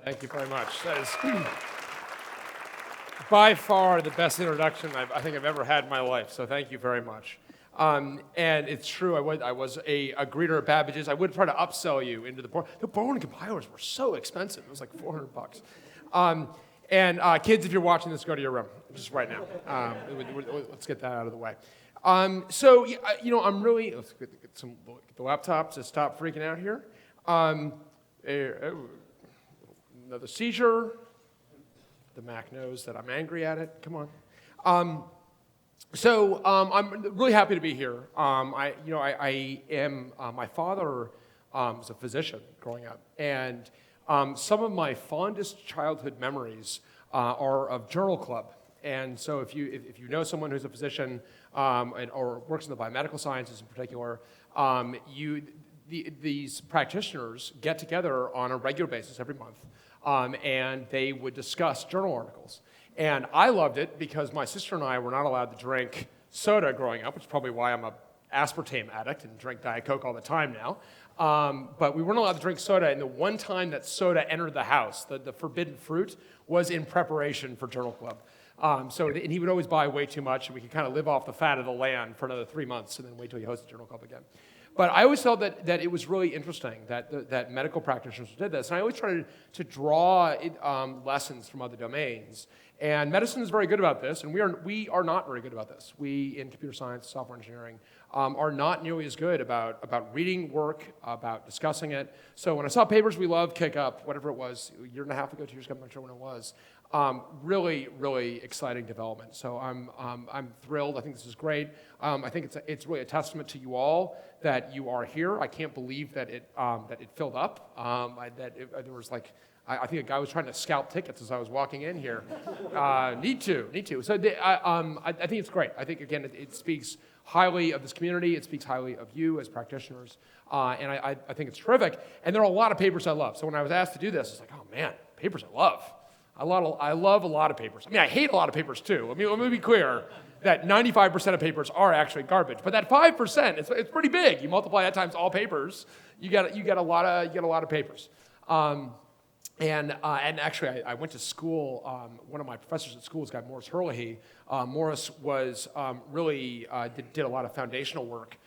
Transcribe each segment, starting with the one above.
Thank you very much. That is by far the best introduction I think I've ever had in my life, so thank you very much. And it's true, I was a greeter at Babbage's. I would try to upsell you into the Bowen compilers were so expensive. It was like $400. And kids, if you're watching this, go to your room, just right now. Let's get that out of the way. I'm really, let's get the laptop to stop freaking out here. Another seizure. The Mac knows that I'm angry at it. Come on. I'm really happy to be here. My father was a physician growing up, and some of my fondest childhood memories are of Journal Club. And so if you know someone who's a physician or works in the biomedical sciences in particular, these practitioners get together on a regular basis every month, and they would discuss journal articles. And I loved it because my sister and I were not allowed to drink soda growing up, which is probably why I'm an aspartame addict and drink Diet Coke all the time now. But we weren't allowed to drink soda, and the one time that soda entered the house, the forbidden fruit, was in preparation for Journal Club. And he would always buy way too much, and we could kind of live off the fat of the land for another 3 months and then wait till he hosted Journal Club again. But I always felt that it was really interesting that medical practitioners did this. And I always tried to draw lessons from other domains. And medicine is very good about this, and we are not very good about this. We, in computer science, software engineering, are not nearly as good about reading work, about discussing it. So when I saw papers we love kick up, whatever it was, a year and a half ago, 2 years ago, I'm not sure when it was, really, really exciting development. So I'm thrilled. I think this is great. I think it's really a testament to you all that you are here. I can't believe that it filled up. There was like, I think a guy was trying to scalp tickets as I was walking in here. Need to. So I think it's great. I think, again, it speaks highly of this community. It speaks highly of you as practitioners. And I think it's terrific. And there are a lot of papers I love. So when I was asked to do this, it's like, oh, man, papers I love. I love a lot of papers. I mean, I hate a lot of papers, too. I mean, let me be clear that 95% of papers are actually garbage. But that 5%, it's pretty big. You multiply that times all papers, you get a lot of papers. And actually, I went to school. One of my professors at school is guy Morris Herlihy. Morris was did a lot of foundational work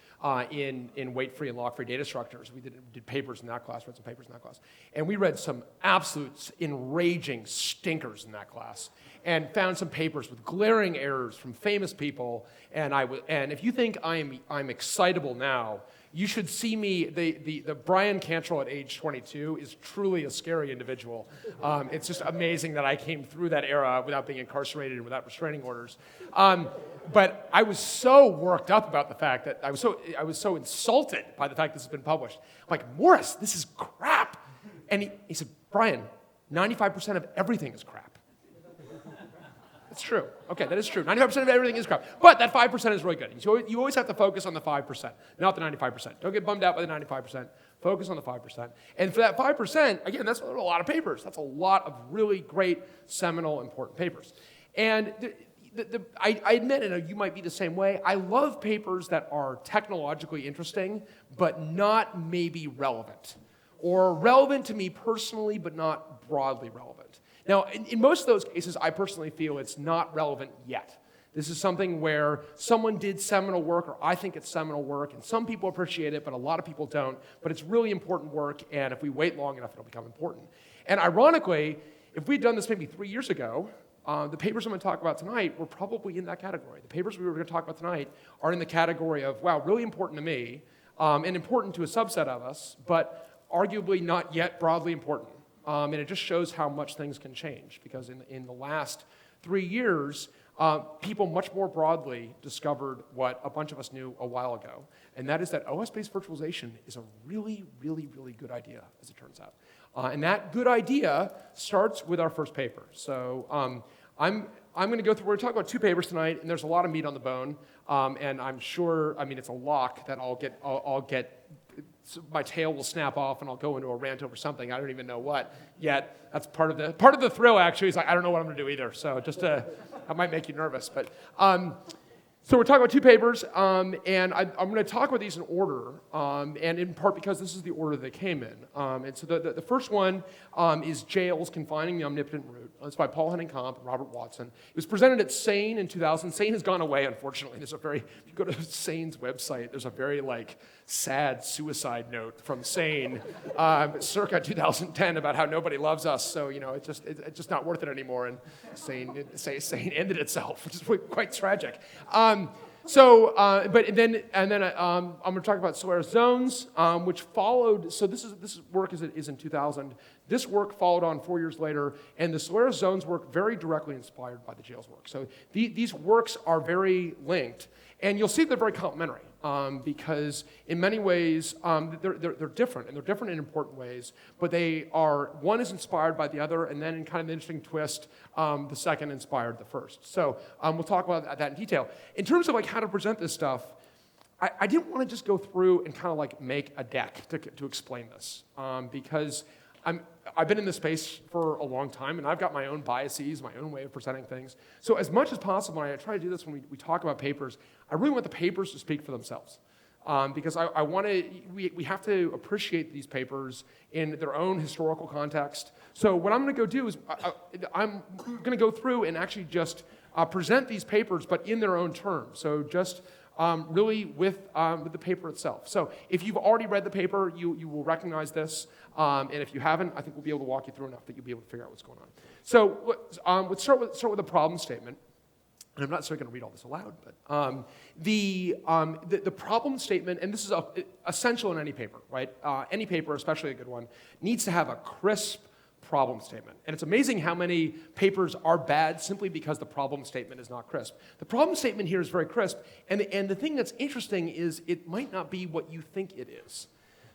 in weight-free and log-free data structures. We did papers in that class, read some papers in that class. And we read some absolute enraging stinkers in that class and found some papers with glaring errors from famous people. And if you think I'm excitable now, you should see me. The Brian Cantrell at age 22 is truly a scary individual. It's just amazing that I came through that era without being incarcerated and without restraining orders. But I was so worked up about the fact that I was so insulted by the fact this has been published. I'm like, Morris, this is crap. And he said, Brian, 95% of everything is crap. It's true. Okay, that is true. 95% of everything is crap. But that 5% is really good. So you always have to focus on the 5%, not the 95%. Don't get bummed out by the 95%. Focus on the 5%. And for that 5%, again, that's a lot of papers. That's a lot of really great, seminal, important papers. And I admit, and you might be the same way, I love papers that are technologically interesting, but not maybe relevant. Or relevant to me personally, but not broadly relevant. Now, in most of those cases, I personally feel it's not relevant yet. This is something where someone did seminal work, or I think it's seminal work, and some people appreciate it, but a lot of people don't. But it's really important work, and if we wait long enough, it'll become important. And ironically, if we'd done this maybe 3 years ago, the papers I'm going to talk about tonight were probably in that category. The papers we were going to talk about tonight are in the category of, wow, really important to me, and important to a subset of us, but arguably not yet broadly important. And it just shows how much things can change, because in the last 3 years, people much more broadly discovered what a bunch of us knew a while ago, and that is that OS-based virtualization is a really, really, really good idea, as it turns out. And that good idea starts with our first paper. So I'm going to go through, we're going to talk about 2 papers tonight, and there's a lot of meat on the bone, and I'm sure, it's a lock that I'll get my tail will snap off and I'll go into a rant over something. I don't even know what yet. That's part of the thrill, actually, is like, I don't know what I'm going to do either. So that might make you nervous. But So we're talking about two papers, and I'm going to talk about these in order, and in part because this is the order they came in. And so the first one is Jails, Confining the Omnipotent Root. It's by Paul Henning-Kamp and Robert Watson. It was presented at SANE in 2000. SANE has gone away, unfortunately. If you go to SANE's website, there's a very sad suicide note from SANE circa 2010 about how nobody loves us, so it's just not worth it anymore, and SANE ended itself, which is quite tragic. I'm going to talk about Solaris Zones, which followed. So this work is in 2000. This work followed on 4 years later, and the Solaris Zones work very directly inspired by the Jails work. So these works are very linked, and you'll see they're very complementary because in many ways they're different, and they're different in important ways. But one is inspired by the other, and then in kind of an interesting twist, the second inspired the first. So we'll talk about that in detail. In terms of how to present this stuff, I didn't want to just go through and kind of make a deck to explain this because I've been in this space for a long time, and I've got my own biases, my own way of presenting things. So as much as possible, and I try to do this when we talk about papers, I really want the papers to speak for themselves. Because we have to appreciate these papers in their own historical context. So what I'm going to go do is I'm going to go through and actually just present these papers, but in their own terms. So just really with the paper itself. So if you've already read the paper, you will recognize this. And if you haven't, I think we'll be able to walk you through enough that you'll be able to figure out what's going on. So let's start with the problem statement. And I'm not necessarily going to read all this aloud, but the problem statement, and this is essential in any paper, right? Any paper, especially a good one, needs to have a crisp problem statement. And it's amazing how many papers are bad simply because the problem statement is not crisp. The problem statement here is very crisp, and the thing that's interesting is it might not be what you think it is.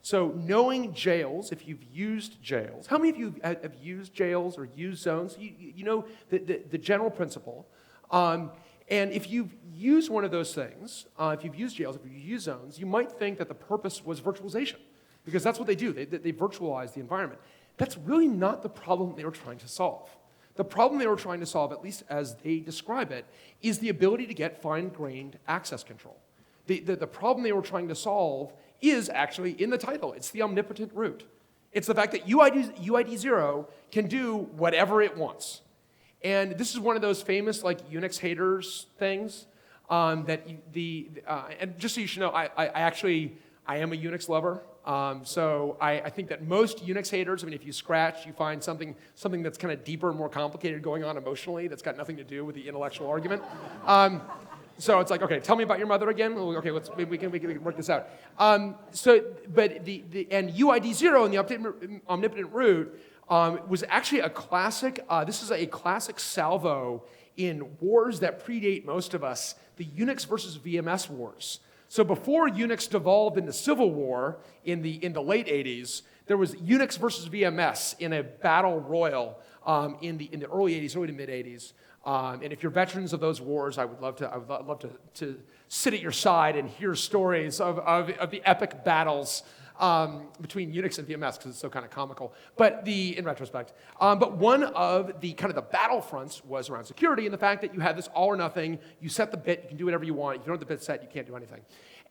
So knowing Jails, if you've used Jails, how many of you have used Jails or used Zones? You know the general principle. And if you've used one of those things, if you've used Jails, if you've used Zones, you might think that the purpose was virtualization, because that's what they do. They virtualize the environment. That's really not the problem they were trying to solve. The problem they were trying to solve, at least as they describe it, is the ability to get fine-grained access control. The problem they were trying to solve is actually in the title. It's the omnipotent root. It's the fact that UID 0 can do whatever it wants. And this is one of those famous Unix haters things and just so you should know, I am a Unix lover. So I think that most Unix haters, if you scratch, you find something that's kind of deeper and more complicated going on emotionally that's got nothing to do with the intellectual argument. So it's okay, tell me about your mother again. Okay, we can work this out. And UID 0 in the omnipotent root was actually a classic. This is a classic salvo in wars that predate most of us, the Unix versus VMS wars. So before Unix devolved into civil war in the late 80s, there was Unix versus VMS in a battle royal in the early 80s, early to mid 80s. And if you're veterans of those wars, I would love to sit at your side and hear stories of the epic battles between Unix and VMS, because it's so kind of comical. But in retrospect, but one of the kind of the battlefronts was around security and the fact that you had this all or nothing. You set the bit, you can do whatever you want. If you don't have the bit set, you can't do anything.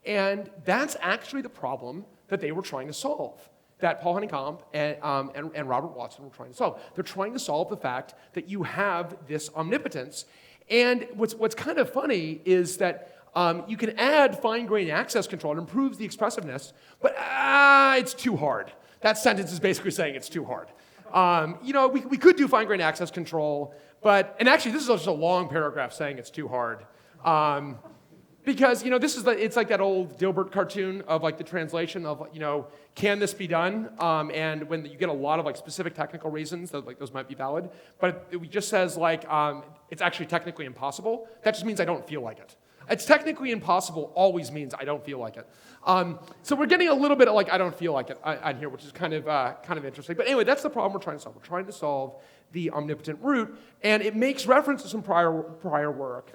And that's actually the problem that they were trying to solve, that Paul Henning-Kamp and Robert Watson were trying to solve. They're trying to solve the fact that you have this omnipotence. And what's kind of funny is that you can add fine-grained access control. It improves the expressiveness, but it's too hard. That sentence is basically saying it's too hard. We could do fine-grained access control, and actually this is just a long paragraph saying it's too hard. Because it's like that old Dilbert cartoon of the translation of can this be done? And when you get a lot of specific technical reasons, those might be valid, but it just says it's actually technically impossible. That just means I don't feel like it. It's technically impossible always means I don't feel like it. So we're getting a little bit of I don't feel like it on here, which is kind of interesting. But anyway, that's the problem we're trying to solve. We're trying to solve the omnipotent root, and it makes reference to some prior work.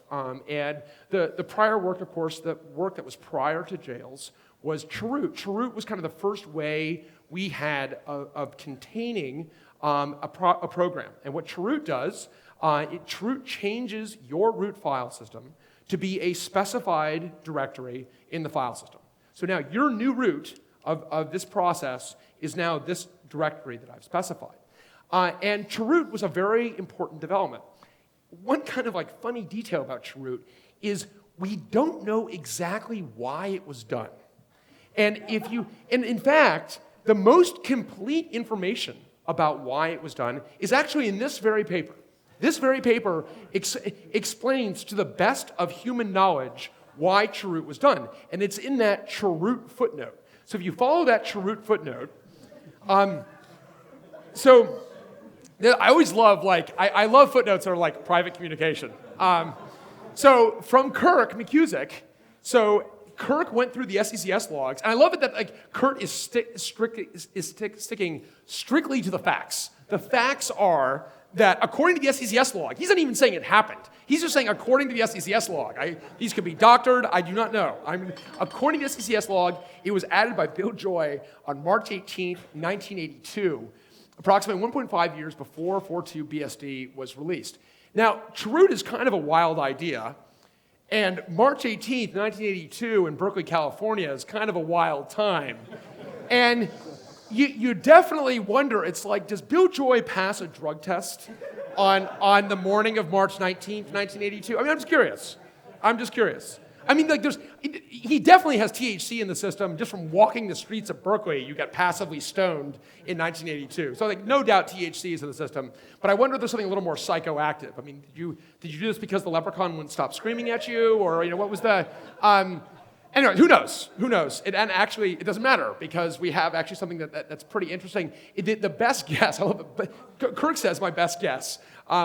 And the prior work, of course, the work that was prior to Jails was Chroot. Chroot was kind of the first way we had of containing a program. And what Chroot does, Chroot changes your root file system to be a specified directory in the file system. So now your new root of this process is now this directory that I've specified. And chroot was a very important development. One kind of like funny detail about chroot is we don't know exactly why it was done. And in fact, the most complete information about why it was done is actually in this very paper. This very paper explains to the best of human knowledge why chroot was done. And it's in that chroot footnote. So if you follow that chroot footnote, so I always love, I love footnotes that are like private communication. So from Kirk McKusick, so Kirk went through the SCCS logs, and I love it that Kurt is sticking strictly to the facts. The facts are that according to the SCCS log, he's not even saying it happened. He's just saying according to the SCCS log. These could be doctored, I do not know. According to the SCCS log, it was added by Bill Joy on March 18th, 1982, approximately 1.5 years before 4.2 BSD was released. Now, chroot is kind of a wild idea, and March 18th, 1982 in Berkeley, California is kind of a wild time. And you definitely wonder, it's like, does Bill Joy pass a drug test on the morning of March 19th, 1982? I'm just curious. He definitely has THC in the system. Just from walking the streets of Berkeley, you get passively stoned in 1982. So no doubt THC is in the system. But I wonder if there's something a little more psychoactive. Did you do this because the leprechaun wouldn't stop screaming at you? Or, what was the... Anyway, who knows? And actually, it doesn't matter, because we have actually something that's pretty interesting. The best guess, I love it, but Kirk says my best guess.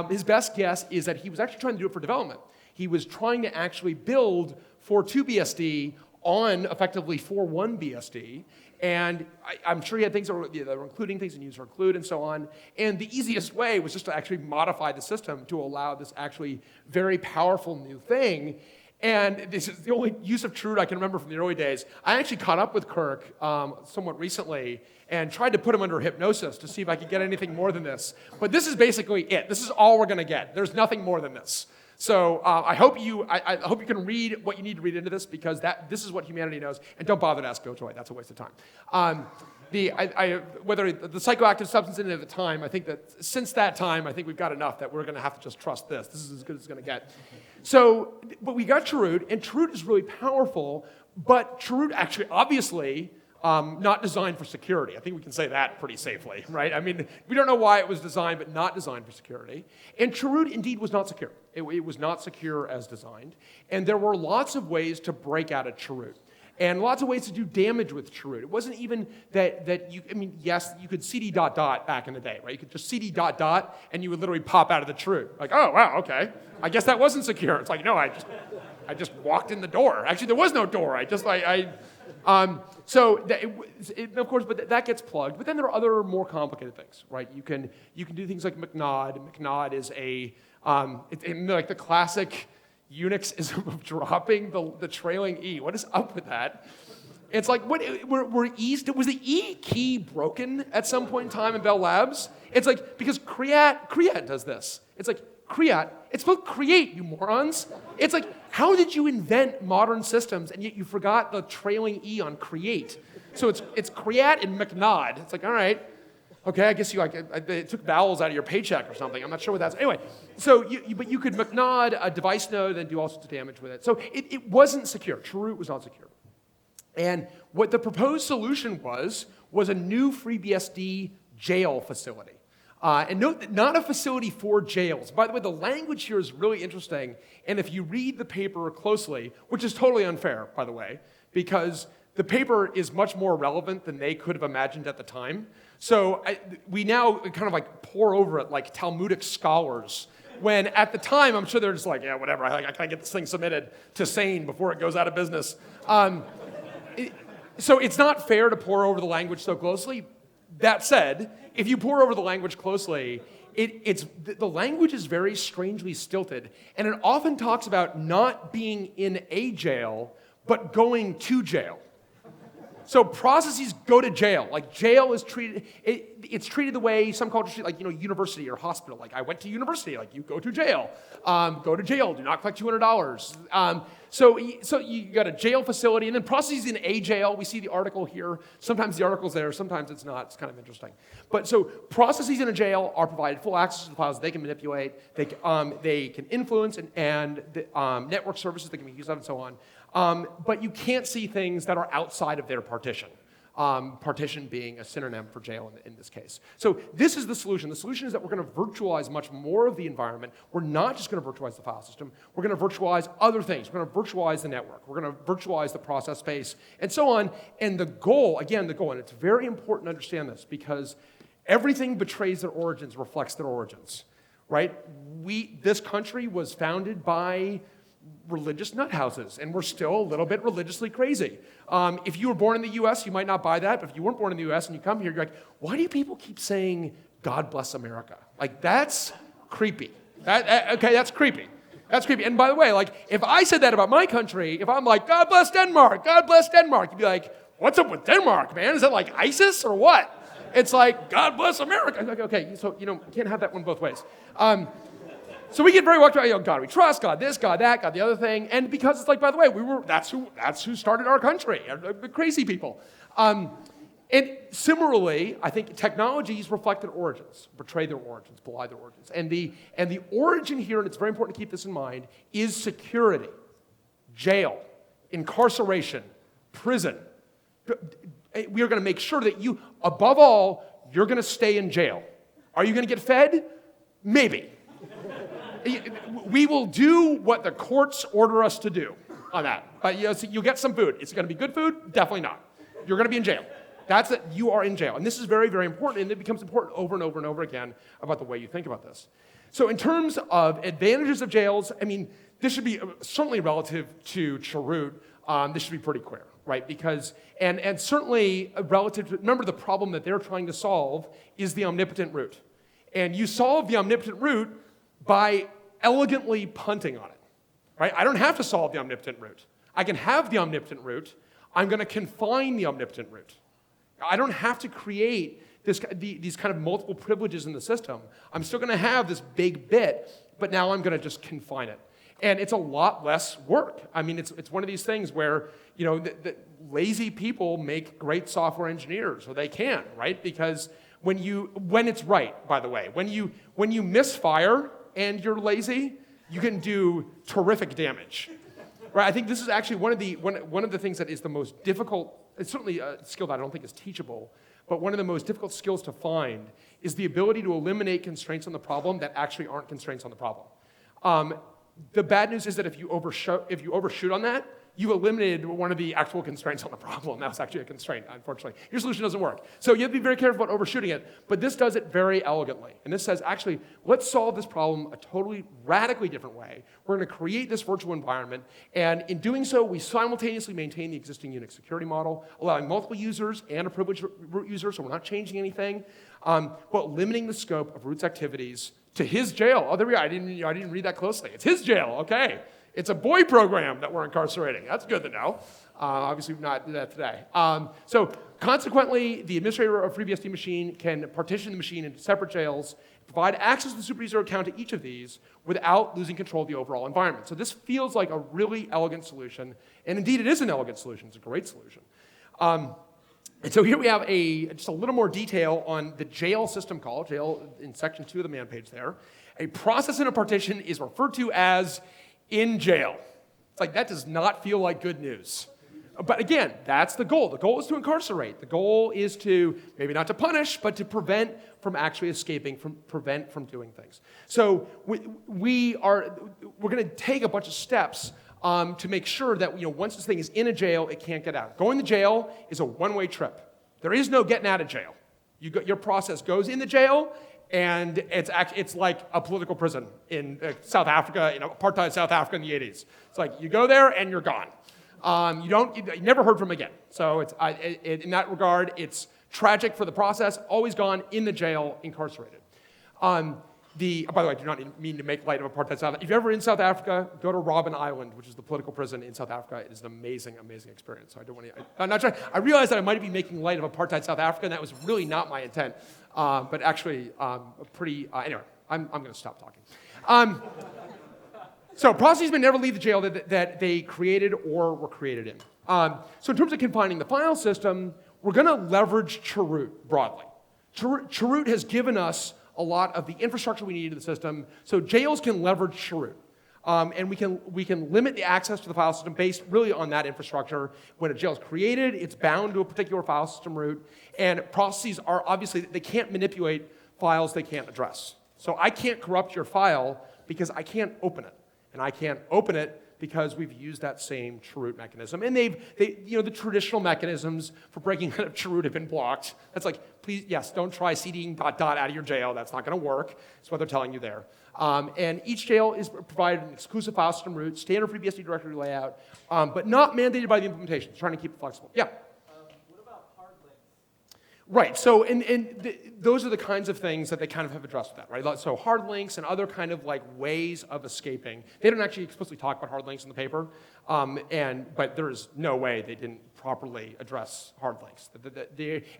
His best guess is that he was actually trying to do it for development. He was trying to actually build 4.2 BSD on effectively 4.1 BSD, and I'm sure he had things that were including things in user include and so on, and the easiest way was just to actually modify the system to allow this actually very powerful new thing. And this is the only use of chroot I can remember from the early days. I actually caught up with Kirk somewhat recently and tried to put him under hypnosis to see if I could get anything more than this. But this is basically it. This is all we're going to get. There's nothing more than this. So I hope you can read what you need to read into this, because this is what humanity knows. And don't bother to ask Bill Joy. That's a waste of time. Whether the psychoactive substance in it at the time, I think that since that time, I think we've got enough that we're going to have to just trust this. This is as good as it's going to get. So, but we got chroot, and chroot is really powerful, but chroot actually, obviously, not designed for security. I think we can say that pretty safely, right? We don't know why it was designed, but not designed for security. And chroot indeed was not secure. It was not secure as designed. And there were lots of ways to break out of chroot. And lots of ways to do damage with chroot. It wasn't even that you, yes, you could cd ... back in the day, right? You could just cd ... and you would literally pop out of the chroot. Like, oh, wow, okay. I guess that wasn't secure. It's like, no, I just walked in the door. Actually, there was no door. Of course, but that gets plugged. But then there are other more complicated things, right? You can do things like McNod. McNod is like the classic Unixism of dropping the trailing E. What is up with that? It's like, was the E key broken at some point in time in Bell Labs? It's like, because creat does this. It's like, creat, it's spelled create, you morons. It's like, how did you invent modern systems and yet you forgot the trailing E on create? So it's creat and McNod. It's like, all right, okay, I guess it took vowels out of your paycheck or something. I'm not sure what that's. Anyway, so but you could McNod a device node and do all sorts of damage with it. So it wasn't secure. chroot was not secure. And what the proposed solution was a new FreeBSD jail facility. And note that not a facility for jails. By the way, the language here is really interesting. And if you read the paper closely, which is totally unfair, by the way, because the paper is much more relevant than they could have imagined at the time. So we now kind of like pour over it like Talmudic scholars, when at the time, I'm sure they're just like, yeah, whatever, I gotta get this thing submitted to SANE before it goes out of business. So it's not fair to pour over the language so closely. That said, if you pour over the language closely, the language is very strangely stilted, and it often talks about not being in a jail, but going to jail. So processes go to jail. Like jail is treated, it's treated the way some cultures treat, like, university or hospital. Like I went to university, like you go to jail. Go to jail, do not collect $200. So you got a jail facility, and then processes in a jail. We see the article here. Sometimes the article's there, sometimes it's not. It's kind of interesting. But so processes in a jail are provided full access to the files they can manipulate. They can influence and the, network services that can be used of and so on. But you can't see things that are outside of their partition. Partition being a synonym for jail in this case. So this is the solution. The solution is that we're going to virtualize much more of the environment. We're not just going to virtualize the file system. We're going to virtualize other things. We're going to virtualize the network. We're going to virtualize the process space, and so on. And the goal, and it's very important to understand this because everything betrays their origins, reflects their origins, right? This country was founded by religious nut houses, and we're still a little bit religiously crazy. If you were born in the US, you might not buy that, but if you weren't born in the US and you come here, you're like, why do people keep saying, God bless America? Like, that's creepy. Okay, that's creepy. That's creepy. And by the way, like, if I said that about my country, if I'm like, God bless Denmark, you'd be like, what's up with Denmark, man? Is that like ISIS or what? It's like, God bless America. Like, okay, so, you can't have that one both ways. So we get very walked around, God we trust, God this, God that, God the other thing, and because it's like, by the way, that's who started our country, the crazy people. And similarly, I think technologies reflect their origins, betray their origins, belie their origins, and the origin here, and it's very important to keep this in mind, is security, jail, incarceration, prison. We are going to make sure that you, above all, you're going to stay in jail. Are you going to get fed? Maybe. We will do what the courts order us to do on that. But you'll get some food. Is it going to be good food? Definitely not. You're going to be in jail. That's it. You are in jail. And this is very, very important, and it becomes important over and over and over again about the way you think about this. So in terms of advantages of jails, this should be certainly relative to Chroot. This should be pretty clear, right? Because, and certainly relative to, remember the problem that they're trying to solve is the omnipotent root. And you solve the omnipotent root by elegantly punting on it, right? I don't have to solve the omnipotent root. I can have the omnipotent root. I'm going to confine the omnipotent root. I don't have to create these kind of multiple privileges in the system. I'm still going to have this big bit, but now I'm going to just confine it. And it's a lot less work. It's one of these things where, the lazy people make great software engineers, or they can, right? Because when it's right, by the way, when you misfire and you're lazy, you can do terrific damage, right? I think this is actually one of the things that is the most difficult. It's certainly a skill that I don't think is teachable, but one of the most difficult skills to find is the ability to eliminate constraints on the problem that actually aren't constraints on the problem. The bad news is that if you overshoot on that, you eliminated one of the actual constraints on the problem. That was actually a constraint, unfortunately. Your solution doesn't work. So you have to be very careful about overshooting it, but this does it very elegantly. And this says, actually, let's solve this problem a totally, radically different way. We're going to create this virtual environment, and in doing so, we simultaneously maintain the existing Unix security model, allowing multiple users and a privileged root user, so we're not changing anything, but limiting the scope of root's activities to his jail. Oh, there we go. I didn't read that closely. It's his jail, okay. It's a boy program that we're incarcerating. That's good to know. Obviously, we've not do that today. So consequently, the administrator of FreeBSD machine can partition the machine into separate jails, provide access to the superuser account to each of these without losing control of the overall environment. So this feels like a really elegant solution, and indeed it is an elegant solution. It's a great solution. And so here we have just a little more detail on the jail system call, jail in section 2 of the man page there. A process in a partition is referred to as in jail. It's like, that does not feel like good news. But again, that's the goal. The goal is to incarcerate. The goal is to, maybe not to punish, but to prevent from actually escaping, prevent from doing things. So we're going to take a bunch of steps to make sure that once this thing is in a jail, it can't get out. Going to jail is a one-way trip. There is no getting out of jail. Your process goes in the jail, and it's like a political prison in South Africa, apartheid South Africa in the 80s. It's like you go there and you're gone. You never heard from again. So in that regard, it's tragic for the process, always gone in the jail, incarcerated. By the way, I do not mean to make light of apartheid South Africa. If you're ever in South Africa, go to Robben Island, which is the political prison in South Africa. It is an amazing, amazing experience. So I don't want to, I'm not trying, I realized that I might be making light of apartheid South Africa, and that was really not my intent. But actually, anyway, I'm going to stop talking. So processes may never leave the jail that they created or were created in. So in terms of confining the file system, we're going to leverage Chroot broadly. Chroot has given us a lot of the infrastructure we need in the system, so jails can leverage Chroot. And we can limit the access to the file system based really on that infrastructure. When a jail is created, it's bound to a particular file system root, and processes are obviously, they can't manipulate files they can't address. So I can't corrupt your file because I can't open it. And I can't open it because we've used that same Chroot mechanism. And the traditional mechanisms for breaking out of Chroot have been blocked. That's like, please, yes, don't try cding ... out of your jail. That's not going to work. That's what they're telling you there. And each jail is provided an exclusive file system root, standard FreeBSD directory layout, but not mandated by the implementation. It's trying to keep it flexible. Yeah? What about hard links? Right, so those are the kinds of things that they kind of have addressed with that, right? So hard links and other kind of like ways of escaping. They don't actually explicitly talk about hard links in the paper, but there is no way they didn't properly address hard links.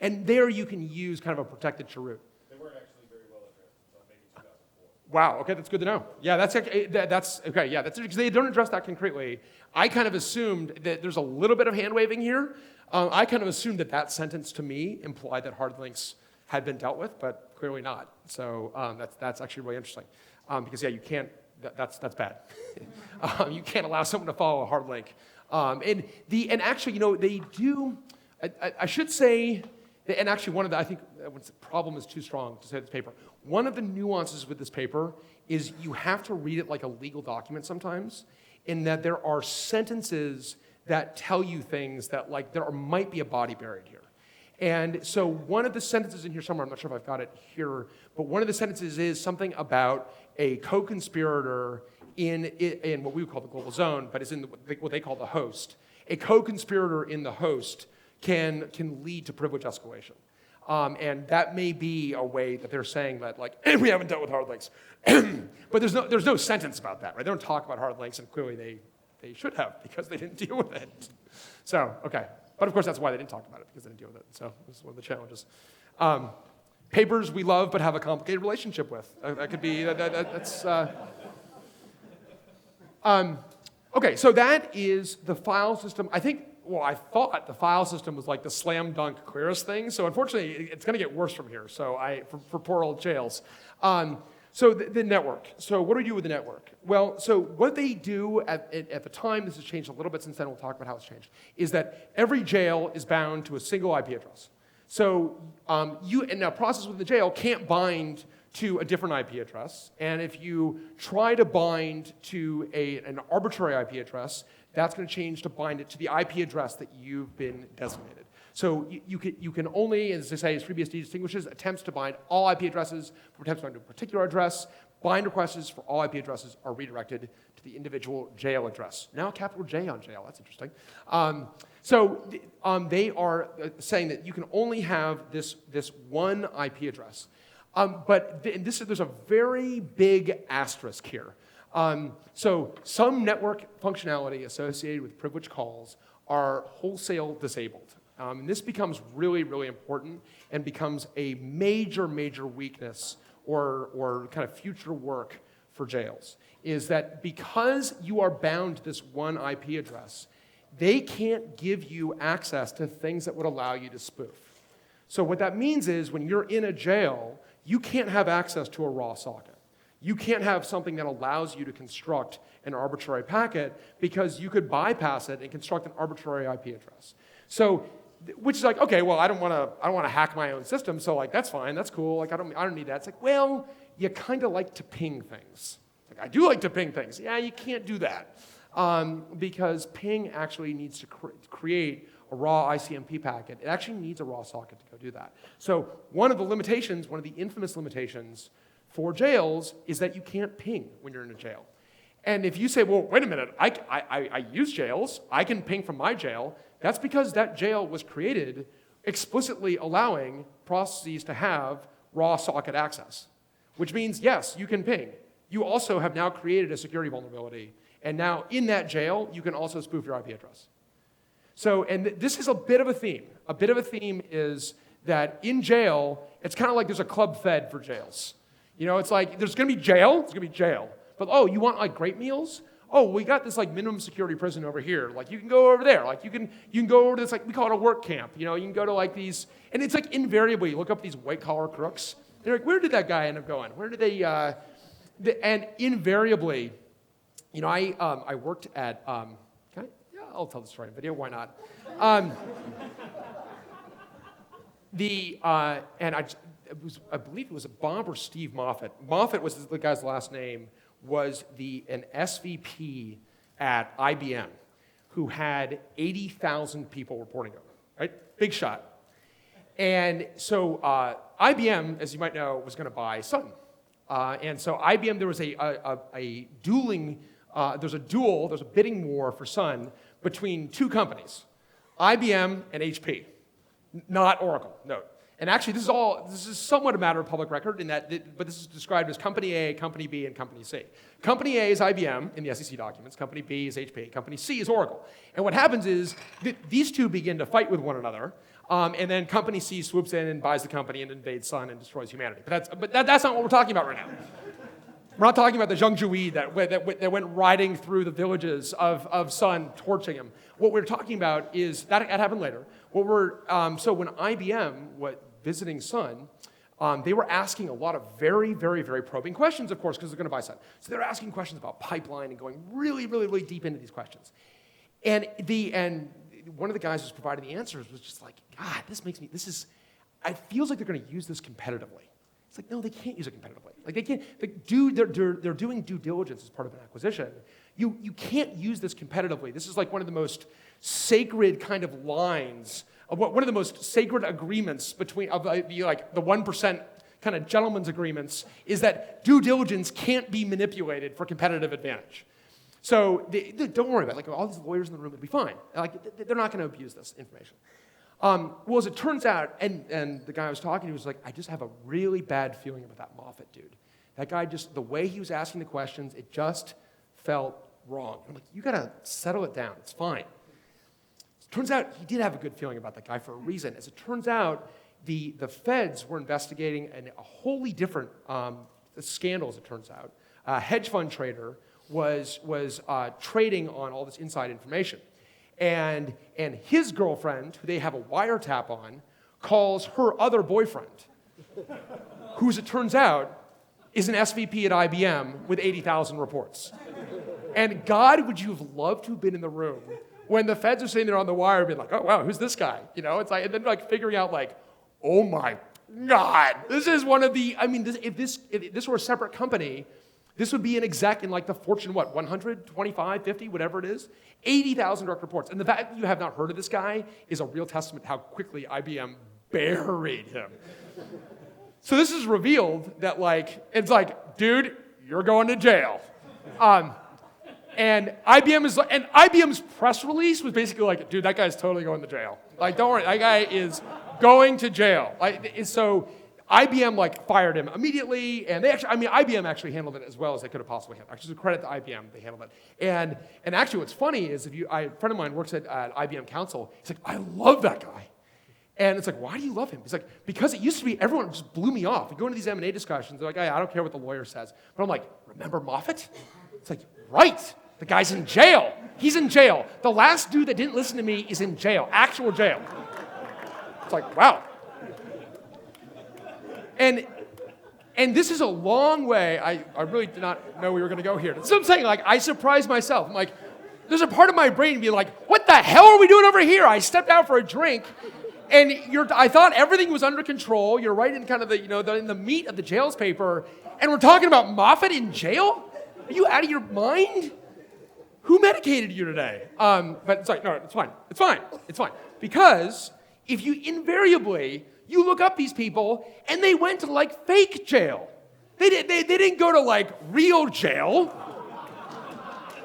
And there you can use kind of a protected Chroot. They weren't actually very well addressed until maybe 2004. Wow, okay, that's good to know. Yeah, that's okay, yeah, that's because they don't address that concretely. I kind of assumed that there's a little bit of hand-waving here. I kind of assumed that sentence to me implied that hard links had been dealt with, but clearly not. So that's actually really interesting. Because yeah, you can't, that's bad. You can't allow someone to follow a hard link. And actually, they do, I should say, and actually one of the, I think the problem is too strong to say this paper. One of the nuances with this paper is you have to read it like a legal document sometimes, in that there are sentences that tell you things that like there might be a body buried here. And so one of the sentences in here somewhere, I'm not sure if I've got it here, but one of the sentences is something about a co-conspirator in what we would call the global zone, but is in what they call the host. A co-conspirator in the host can lead to privilege escalation. And that may be a way that they're saying that, like, we haven't dealt with hard links. But there's no sentence about that, right? They don't talk about hard links, and clearly they should have, because they didn't deal with it. So, okay. But of course, that's why they didn't talk about it, because they didn't deal with it. So this is one of the challenges. Papers we love but have a complicated relationship with. That could be, that's... Okay, so that is the file system. I thought the file system was like the slam dunk clearest thing. So unfortunately, it's going to get worse from here. So for poor old jails. So the network. So what do we do with the network? Well, so what they do at the time, this has changed a little bit since then, we'll talk about how it's changed, is that every jail is bound to a single IP address. So and now process within the jail can't bind to a different IP address. And if you try to bind to an arbitrary IP address, that's going to change to bind it to the IP address that you've been designated. So you can only, as they say, as FreeBSD distinguishes, attempts to bind all IP addresses from attempts to bind to a particular address. Bind requests for all IP addresses are redirected to the individual jail address. Now a capital J on jail, that's interesting. They are saying that you can only have this one IP address. But there's a very big asterisk here. So some network functionality associated with privileged calls are wholesale disabled. And this becomes really, really important and becomes a major, major weakness or kind of future work for jails, is that because you are bound to this one IP address, they can't give you access to things that would allow you to spoof. So what that means is when you're in a jail, you can't have access to a raw socket. You can't have something that allows you to construct an arbitrary packet because you could bypass it and construct an arbitrary IP address. So, which is like, okay, well, I don't want to hack my own system, so like that's fine, that's cool. Like I don't need that. It's like, well, you kind of like to ping things. Like I do like to ping things. Yeah, you can't do that because ping actually needs to create a raw ICMP packet. It actually needs a raw socket to go do that. So one of the limitations, one of the infamous limitations for jails is that you can't ping when you're in a jail. And if you say, well, wait a minute, I use jails, I can ping from my jail, that's because that jail was created explicitly allowing processes to have raw socket access. which means, yes, you can ping. You also have now created a security vulnerability, and now in that jail, you can also spoof your IP address. So, and this is a bit of a theme. A bit of a theme is that in jail, it's kind of like there's a club fed for jails. You know, it's like, there's gonna be jail, But, oh, you want like great meals? Oh, we got this like minimum security prison over here. Like you can go over there. Like you can go over to this, like we call it a work camp. You know, you can go to like these, and it's like invariably, you look up these white collar crooks. They're like, where did that guy end up going? Where did they, and invariably, you know, I worked at, yeah, I'll tell the story in video, why not? And I believe it was Bob or Steve Moffat. Moffat was the guy's last name, was an SVP at IBM who had 80,000 people reporting to him, right? Big shot. And so IBM, as you might know, was going to buy Sun. And so IBM, there was a dueling, there's a bidding war for Sun between two companies, IBM and HP, not Oracle, note. And actually, this is somewhat a matter of public record, but this is described as Company A, Company B, and Company C. Company A is IBM in the SEC documents, Company B is HP, Company C is Oracle. And what happens is these two begin to fight with one another, and then Company C swoops in and buys the company and invades Sun and destroys humanity. But that's not what we're talking about right now. We're not talking about the Zheng Zhuyi that went riding through the villages of Sun, torching him. What we're talking about is, that happened later. So when IBM, visiting Sun, they were asking a lot of very, very, very probing questions, of course, because they're going to buy Sun. So they're asking questions about pipeline and going really, really, really deep into these questions. And one of the guys who was providing the answers was just like, God, it feels like they're going to use this competitively. It's like, no, they can't use it competitively. Like they can't, they're doing due diligence as part of an acquisition. You can't use this competitively. This is like one of the most sacred kind of lines, one of the most sacred agreements between, the 1% kind of gentleman's agreements, is that due diligence can't be manipulated for competitive advantage. So don't worry about it. Like all these lawyers in the room, it'll be fine. Like they're not going to abuse this information. Well, as it turns out, and the guy I was talking to was like, I just have a really bad feeling about that Moffat dude. That guy the way he was asking the questions, it just felt wrong. I'm like, you gotta settle it down, it's fine. It turns out he did have a good feeling about that guy for a reason. As it turns out, the feds were investigating a wholly different scandal, as it turns out. A hedge fund trader was trading on all this inside information. And his girlfriend, who they have a wiretap on, calls her other boyfriend, who, as it turns out, is an SVP at IBM with 80,000 reports. And God, would you have loved to have been in the room when the feds are sitting there on the wire being like, oh, wow, who's this guy? You know, it's like, and then like figuring out like, oh my God, this is one of the, if this were a separate company, this would be an exec in like the Fortune, 100, 25, 50, whatever it is, 80,000 direct reports. And the fact that you have not heard of this guy is a real testament to how quickly IBM buried him. So this is revealed that it's like, dude, you're going to jail. And IBM's press release was basically like, dude, that guy's totally going to jail. Like, don't worry, that guy is going to jail. So IBM fired him immediately, and IBM actually handled it as well as they could have possibly handled it. Actually, credit to IBM, they handled it. And actually, what's funny is a friend of mine works at IBM Counsel. He's like, I love that guy. And it's like, why do you love him? He's like, because it used to be everyone just blew me off. We go into these M&A discussions, they're like, I don't care what the lawyer says. But I'm like, remember Moffat? It's like, right, the guy's in jail. He's in jail. The last dude that didn't listen to me is in jail, actual jail. It's like, wow. And this is a long way. I really did not know we were going to go here. So I'm saying, I surprised myself. I'm like, there's a part of my brain being like, what the hell are we doing over here? I stepped out for a drink, and I thought everything was under control. You're right in kind of in the meat of the jails paper, and we're talking about Moffat in jail? Are you out of your mind? Who medicated you today? But it's like, no, it's fine. It's fine. It's fine. Because if you invariably, you look up these people, and they went to fake jail. They didn't go to real jail.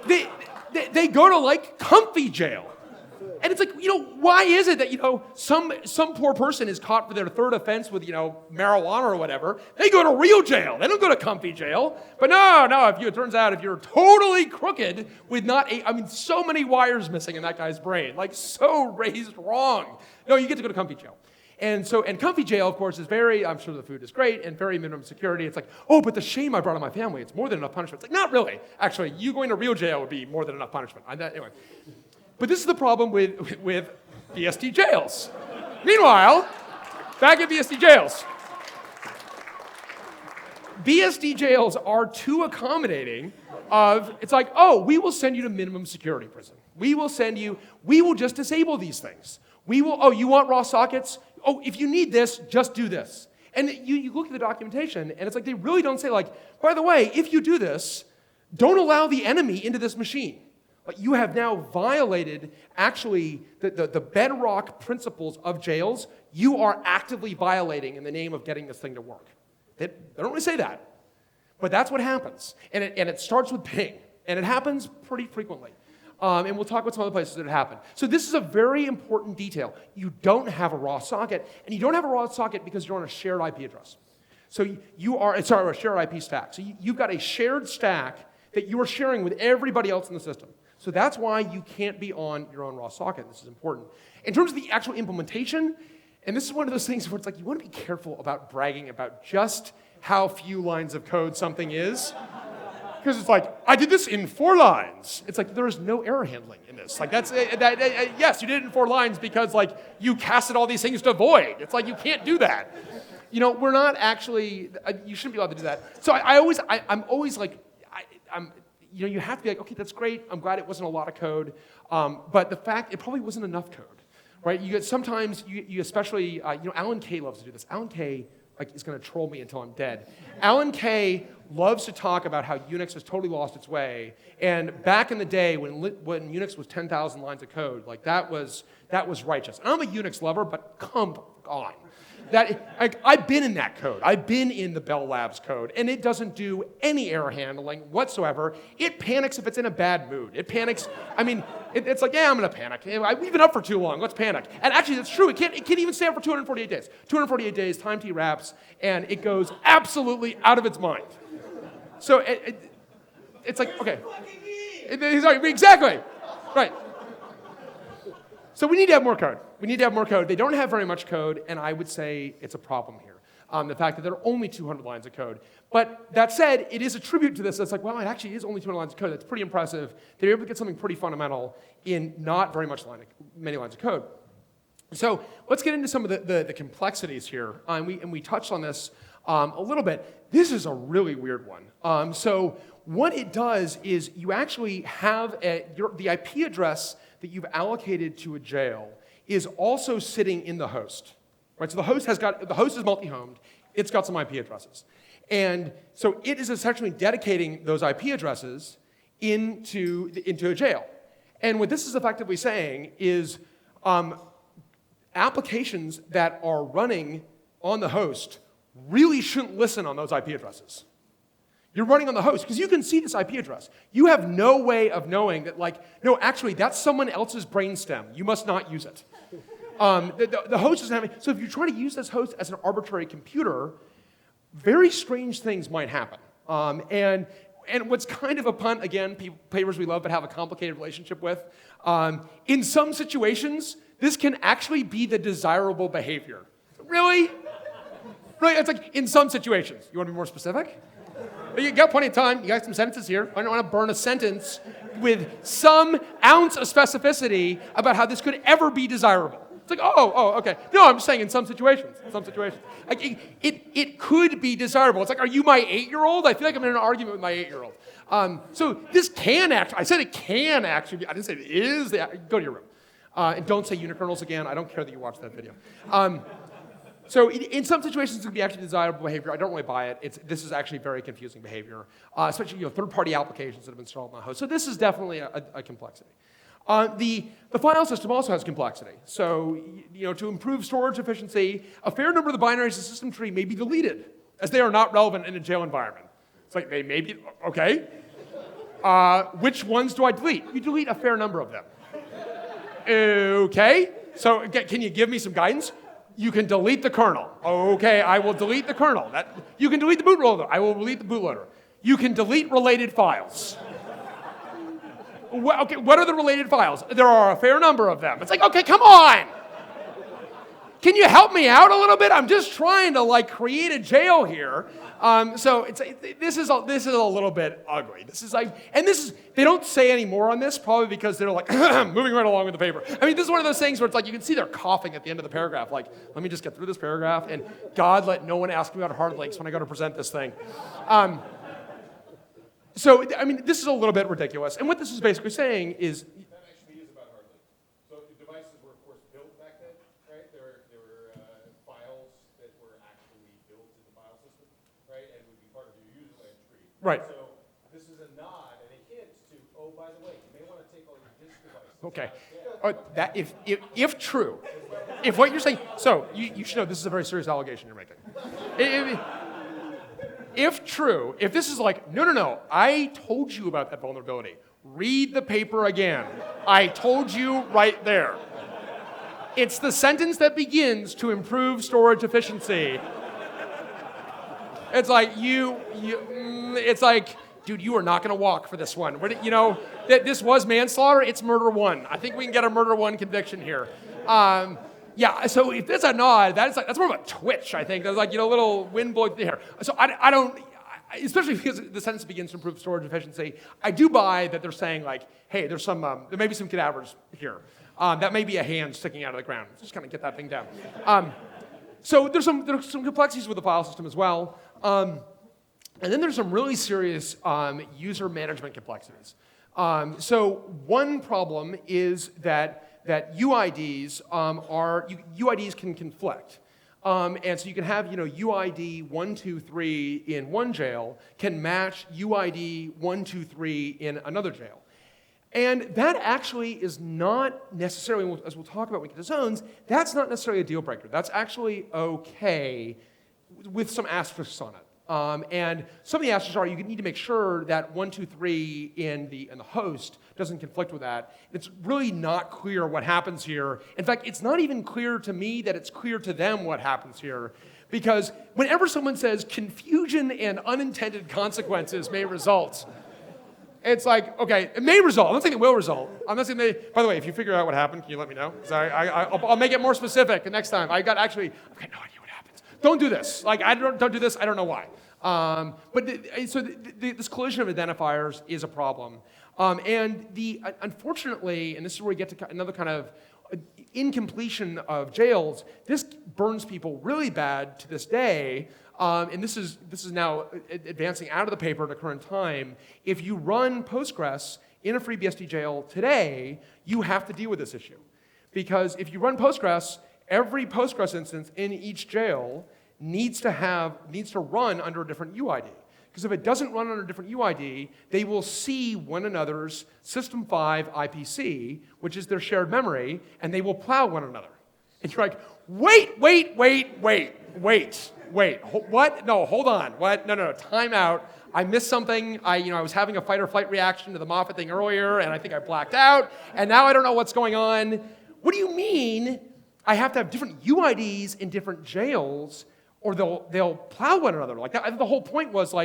They go to comfy jail. And it's like, why is it that, some poor person is caught for their third offense with, marijuana or whatever. They go to real jail. They don't go to comfy jail. But no, it turns out if you're totally crooked with so many wires missing in that guy's brain, like so raised wrong. No, you get to go to comfy jail. And comfy jail, of course, is I'm sure the food is great and very minimum security. It's like, oh, but the shame I brought on my family, it's more than enough punishment. It's like, not really. Actually, you going to real jail would be more than enough punishment. Anyway. But this is the problem with BSD jails. Meanwhile, back at BSD jails. BSD jails are too accommodating it's like, oh, we will send you to minimum security prison. We will just disable these things. You want raw sockets? Oh, if you need this, just do this. And you look at the documentation, and it's like they really don't say, like, by the way, if you do this, don't allow the enemy into this machine. But you have now violated, actually, the bedrock principles of jails. You are actively violating in the name of getting this thing to work. They don't really say that. But that's what happens. And it starts with ping. And it happens pretty frequently. And we'll talk about some other places that it happened. So this is a very important detail. You don't have a raw socket. And you don't have a raw socket because you're on a shared IP address. So a shared IP stack. So you've got a shared stack that you are sharing with everybody else in the system. So that's why you can't be on your own raw socket. This is important. In terms of the actual implementation, and this is one of those things where it's like you want to be careful about bragging about just how few lines of code something is. Because it's like, I did this in 4 lines. It's like, there is no error handling in this. Like, yes, you did it in 4 lines because, like, you casted all these things to void. It's like, you can't do that. We're not actually, you shouldn't be allowed to do that. So I'm always like, you have to be like, okay, that's great. I'm glad it wasn't a lot of code. But the fact, it probably wasn't enough code, right? Sometimes you especially, Alan Kay loves to do this. Alan Kay, is going to troll me until I'm dead. Alan Kay loves to talk about how Unix has totally lost its way. And back in the day when Unix was 10,000 lines of code, that was righteous. And I'm a Unix lover, but come on. I've been in that code. I've been in the Bell Labs code, and it doesn't do any error handling whatsoever. It panics if it's in a bad mood. It panics. It's like, yeah, I'm going to panic. We've been up for too long. Let's panic. And actually, that's true. It can't even stay up for 248 days. 248 days, time T wraps, and it goes absolutely out of its mind. So it's like, okay. Exactly. Right. So we need to have more code. They don't have very much code, and I would say it's a problem here. The fact that there are only 200 lines of code. But that said, it is a tribute to this. It's like, well, it actually is only 200 lines of code. That's pretty impressive. They're able to get something pretty fundamental in not very many lines of code. So let's get into some of the complexities here. And we touched on this a little bit. This is a really weird one. So what it does is you actually have the IP address that you've allocated to a jail is also sitting in the host. Right? So the host is multi-homed. It's got some IP addresses. And so it is essentially dedicating those IP addresses into a jail. And what this is effectively saying is applications that are running on the host really shouldn't listen on those IP addresses. You're running on the host because you can see this IP address. You have no way of knowing that, no, actually, that's someone else's brainstem. You must not use it. The host isn't having, so if you're trying to use this host as an arbitrary computer, very strange things might happen. And what's kind of a punt, again, papers we love but have a complicated relationship with, in some situations, this can actually be the desirable behavior. Really? Really? It's like, in some situations. You want to be more specific? You got plenty of time. You got some sentences here. I don't want to burn a sentence with some ounce of specificity about how this could ever be desirable. It's like, okay. No, I'm just saying in some situations. It could be desirable. It's like, are you my 8-year-old? I feel like I'm in an argument with my 8-year-old. So this can actually, I said it can actually be, I didn't say it is. Go to your room. And don't say unikernels again. I don't care that you watched that video. So in some situations, it could be actually desirable behavior. I don't really buy it. This is actually very confusing behavior, especially third-party applications that have been installed on the host. So this is definitely a complexity. The file system also has complexity. So to improve storage efficiency, a fair number of the binaries in the system tree may be deleted, as they are not relevant in a jail environment. It's like they may be, okay. Which ones do I delete? You delete a fair number of them. Okay, so can you give me some guidance? You can delete the kernel. Okay, I will delete the kernel. You can delete the bootloader. I will delete the bootloader. You can delete related files. Okay, what are the related files? There are a fair number of them. It's like, okay, come on. Can you help me out a little bit? I'm just trying to create a jail here. So this is a little bit ugly. They don't say any more on this, probably because they're moving right along with the paper. I mean, this is one of those things where it's you can see they're coughing at the end of the paragraph. Let me just get through this paragraph, and God, let no one ask me about hard links when I go to present this thing. So, I mean, this is a little bit ridiculous. And what this is basically saying is, That actually is about hard links. So the devices were, of course, built back then, right? There were files that were actually built in the file system, right? And would be part of your user land tree. Right. So this is a nod and a hint to, oh, by the way, you may want to take all your disk devices. okay, if true, if what you're saying, so you should know this is a very serious allegation you're making. If true, if this is no, I told you about that vulnerability. Read the paper again. I told you right there. It's the sentence that begins to improve storage efficiency. It's dude, you are not going to walk for this one. That this was manslaughter, it's murder one. I think we can get a murder one conviction here. Yeah, so if there's a nod, that's more of a twitch, I think. There's little wind blowing through the hair. So I don't, especially because the sentence begins to improve storage efficiency, I do buy that they're saying hey, there may be some cadavers here. That may be a hand sticking out of the ground. Just kind of get that thing down. So there's some complexities with the file system as well. And then there's some really serious user management complexities. So one problem is that UIDs UIDs can conflict. And so you can have UID 123 in one jail can match UID 123 in another jail. And that actually is not necessarily, as we'll talk about when we get to zones, that's not necessarily a deal breaker. That's actually okay with some asterisks on it. And some of the asterisks are you need to make sure that 123 in the host doesn't conflict with that. It's really not clear what happens here. In fact, it's not even clear to me that it's clear to them what happens here, because whenever someone says confusion and unintended consequences may result, it's okay, it may result. I'm not saying it will result. I'm not saying by the way, if you figure out what happened, can you let me know? Because I'll make it more specific the next time. I've got no idea what happens. Don't do this. Don't do this. I don't know why. This collision of identifiers is a problem. And unfortunately, and this is where we get to another kind of incompletion of jails, this burns people really bad to this day. And this is now advancing out of the paper at the current time. If you run Postgres in a FreeBSD jail today, you have to deal with this issue. Because if you run Postgres, every Postgres instance in each jail needs to run under a different UID. Because if it doesn't run under a different UID, they will see one another's System 5 IPC, which is their shared memory, and they will plow one another. And you're wait, what? No, hold on. What? No, time out. I missed something. I was having a fight or flight reaction to the Moffat thing earlier, and I think I blacked out, and now I don't know what's going on. What do you mean I have to have different UIDs in different jails, or they'll plow one another? The whole point was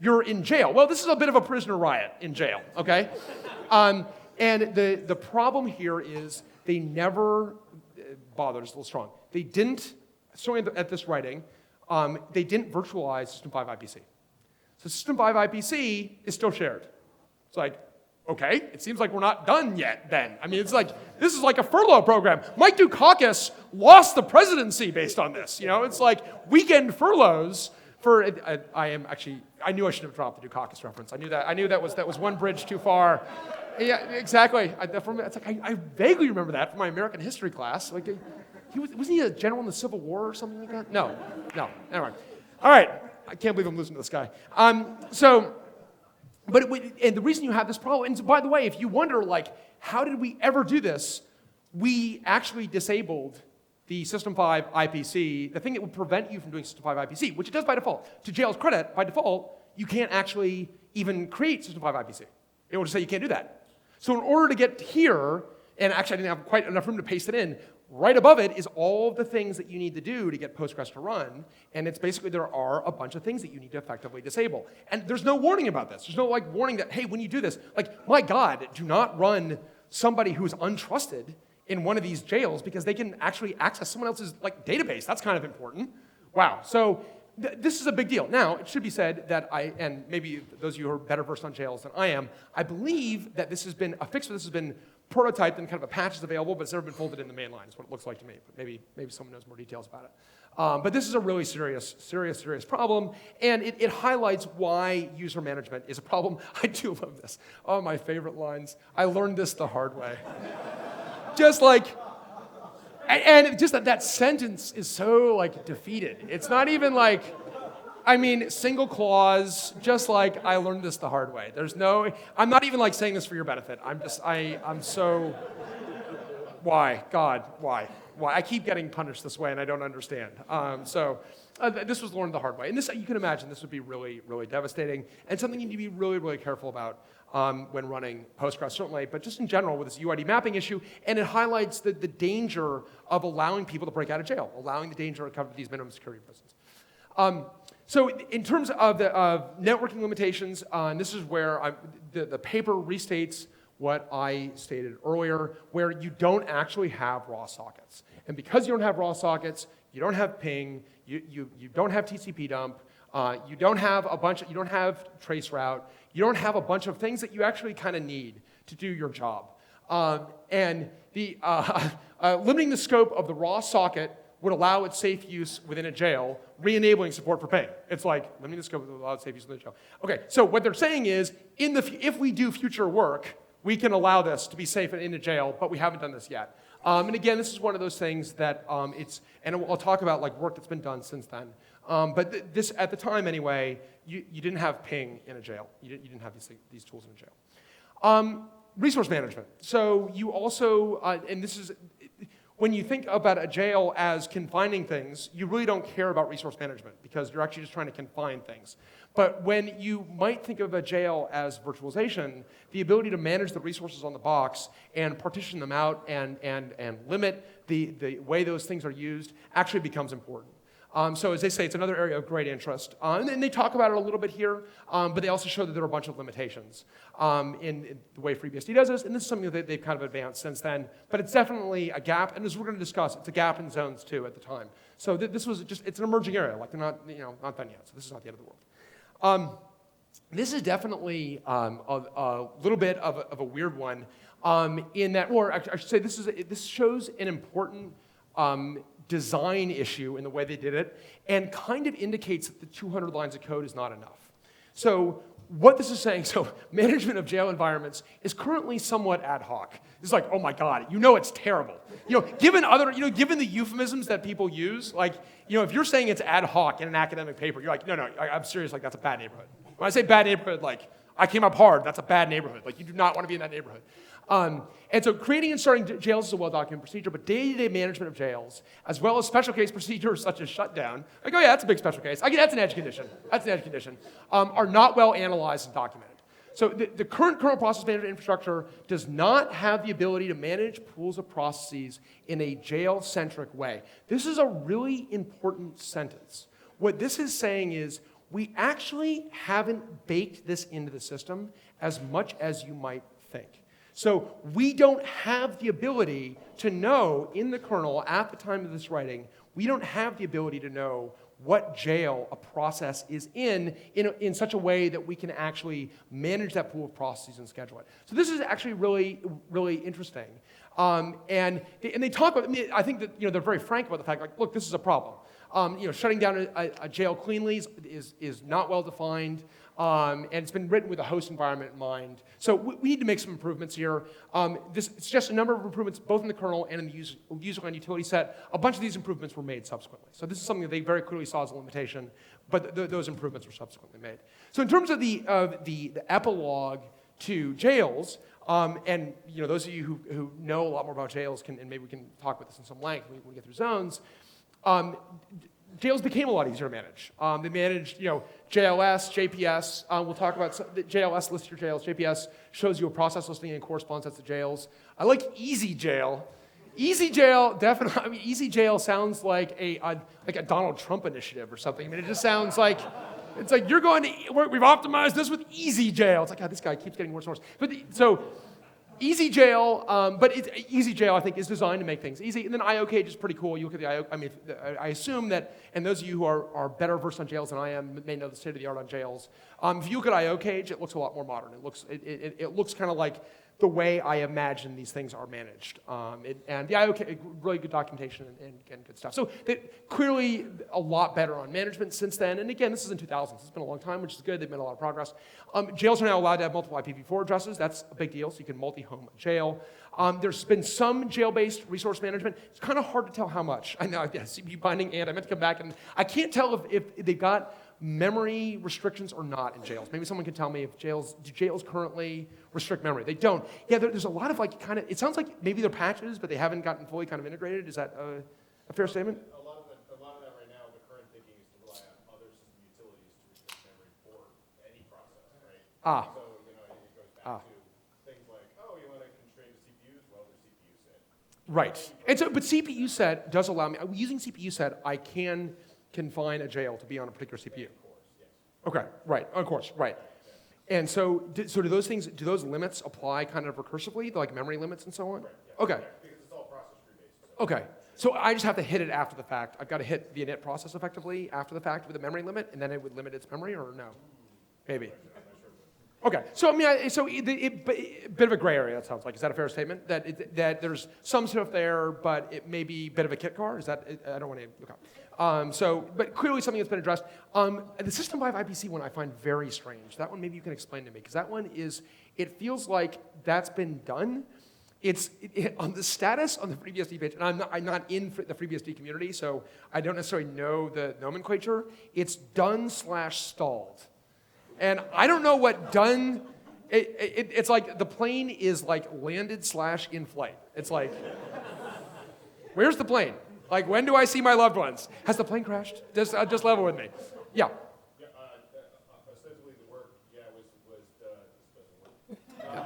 you're in jail. Well, this is a bit of a prisoner riot in jail, okay? And the problem here is they never bothered. It's a little strong. They didn't, starting at this writing, they didn't virtualize System 5 IPC. So System 5 IPC is still shared. It's okay, it seems like we're not done yet then. I mean, it's this is like a furlough program. Mike Dukakis lost the presidency based on this. It's weekend furloughs for, I knew I should have dropped the Dukakis reference. I knew that was one bridge too far. Yeah, exactly. I vaguely remember that from my American history class. Wasn't he a general in the Civil War or something like that? No, never mind. All right, I can't believe I'm losing to this guy. And the reason you have this problem, and by the way, if you wonder, how did we ever do this? We actually disabled the System 5 IPC, the thing that would prevent you from doing System 5 IPC, which it does by default. To jail's credit, by default, you can't actually even create System 5 IPC. It will just say you can't do that. So in order to get here, and actually I didn't have quite enough room to paste it in. Right above it is all of the things that you need to do to get Postgres to run, and it's basically there are a bunch of things that you need to effectively disable. And there's no warning about this. There's no like warning that, hey, when you do this, like, my God, do not run somebody who's untrusted in one of these jails because they can actually access someone else's like database. That's kind of important. Wow. So this is a big deal. Now, it should be said that and maybe those of you who are better versed on jails than I am, I believe that this has been, a fix for this has been prototyped and kind of a patch is available, but it's never been folded in the main line, is what it looks like to me. But maybe someone knows more details about it. But this is a really serious problem, and it highlights why user management is a problem. I do love this. Oh, my favorite lines. I learned this the hard way. Just like, and just that sentence is so like defeated. It's not even like, I mean, single clause, just like I learned this the hard way. There's no, I'm not even like saying this for your benefit. I'm so, why? God, why? I keep getting punished this way and I don't understand. This was learned the hard way. And this, you can imagine, this would be really, really devastating and something you need to be really, really careful about when running Postgres, certainly, but just in general with this UID mapping issue. And it highlights the danger of allowing people to break out of jail, allowing the danger of covering these minimum security prisons. So in terms of the networking limitations, and this is where the paper restates what I stated earlier, where you don't actually have raw sockets. And because you don't have raw sockets, you don't have ping, you don't have TCP dump, you don't have you don't have traceroute, you don't have a bunch of things that you actually kind of need to do your job. And the limiting the scope of the raw socket would allow its safe use within a jail, re-enabling support for ping. It's like, limiting the scope would allow its safe use within a jail. Okay, so what they're saying is, if we do future work, we can allow this to be safe in a jail, but we haven't done this yet. And again, this is one of those things that and I'll talk about like work that's been done since then. But this, at the time anyway, you didn't have ping in a jail. You didn't have these tools in a jail. Resource management. So you also, and this is, when you think about a jail as confining things, you really don't care about resource management because you're actually just trying to confine things. But when you might think of a jail as virtualization, the ability to manage the resources on the box and partition them out and limit the way those things are used actually becomes important. So as they say, it's another area of great interest. And they talk about it a little bit here, but they also show that there are a bunch of limitations in the way FreeBSD does this, and this is something that they've kind of advanced since then. But it's definitely a gap, and as we're going to discuss, it's a gap in zones too at the time. So this was just, it's an emerging area, like they're not done yet, so this is not the end of the world. This is definitely a little bit of a weird one in that, or I should say this shows an important design issue in the way they did it, and kind of indicates that the 200 lines of code is not enough. So what this is saying, so management of jail environments is currently somewhat ad hoc. It's like, oh my God, it's terrible. Given the euphemisms that people use, like, if you're saying it's ad hoc in an academic paper, you're like, no, I'm serious, like that's a bad neighborhood. When I say bad neighborhood, like, I came up hard, that's a bad neighborhood. Like, you do not want to be in that neighborhood. And so creating and starting jails is a well-documented procedure, but day-to-day management of jails, as well as special case procedures such as shutdown, like, oh yeah, that's a big special case. That's an edge condition. Are not well analyzed and documented. So the current kernel process management infrastructure does not have the ability to manage pools of processes in a jail-centric way. This is a really important sentence. What this is saying is, we actually haven't baked this into the system as much as you might think. So we don't have the ability to know in the kernel at the time of this writing, we don't have the ability to know what jail a process is in such a way that we can actually manage that pool of processes and schedule it. So this is actually really, really interesting. And they talk about, I think that they're very frank about the fact, like, look, this is a problem. Shutting down a jail cleanly is not well defined, and it's been written with a host environment in mind. So we need to make some improvements here. It's just a number of improvements, both in the kernel and in the user and utility set. A bunch of these improvements were made subsequently. So this is something that they very clearly saw as a limitation, but those improvements were subsequently made. So in terms of the epilogue to jails, and those of you who know a lot more about jails and maybe we can talk about this in some length when we get through zones. jails became a lot easier to manage. They managed, JLS, JPS. We'll talk about the JLS lists your jails. JPS shows you a process listing and corresponds that to jails. I like Easy Jail. Easy Jail, definitely. I mean, Easy Jail sounds like a Donald Trump initiative or something. I mean, it just sounds like it's like we've optimized this with Easy Jail. It's like, God, this guy keeps getting worse and worse. But so Easy Jail, Easy Jail, I think, is designed to make things easy. And then IOCage is pretty cool. You look at the IO, I mean, I assume that, and those of you who are better versed on jails than I am may know the state of the art on jails. If you look at IOCage, it looks a lot more modern. It looks kind of like the way I imagine these things are managed. And the IOCage, really good documentation and good stuff. So clearly a lot better on management since then. And again, this is in 2000s. It's been a long time, which is good. They've made a lot of progress. Jails are now allowed to have multiple IPv4 addresses. That's a big deal, so you can multi-home a jail. There's been some jail-based resource management. It's kind of hard to tell how much. I know, CPU binding, and I meant to come back, and I can't tell if they've got memory restrictions or not in jails. Maybe someone can tell me if do jails currently restrict memory? They don't. Yeah, there's a lot of it sounds like maybe they're patches, but they haven't gotten fully kind of integrated. Is that a fair statement? A lot of that right now, the current thinking is to rely on other system utilities to restrict memory for any process, right? So, it goes back to things like, you want to constrain the CPUs? Well, there's CPU set. Right. And so, but CPU set does allow me, using CPU set, I can confine a jail to be on a particular CPU. Of course, yes. Okay, right, of course, right. And so do those limits apply kind of recursively, like memory limits and so on? Right, yeah. Okay. Because it's all process tree based. Okay. So I just have to hit it after the fact. I've got to hit the init process effectively after the fact with a memory limit, and then it would limit its memory, or no? Maybe. Okay. So I mean, bit of a gray area. It sounds like. Is that a fair statement? That there's some stuff there, but it may be a bit of a kit car. Is that? I don't want to. Okay. But clearly something that's been addressed. The System 5 IPC one I find very strange. That one maybe you can explain to me, because that one it feels like that's been done. It's on the status on the FreeBSD page, and I'm not in the FreeBSD community, so I don't necessarily know the nomenclature. It's done/stalled. And I don't know what done, it's like the plane is like landed/in flight. It's like, where's the plane? Like, when do I see my loved ones? Has the plane crashed? Just level with me. Yeah. Yeah, ostensibly the work, was doesn't work.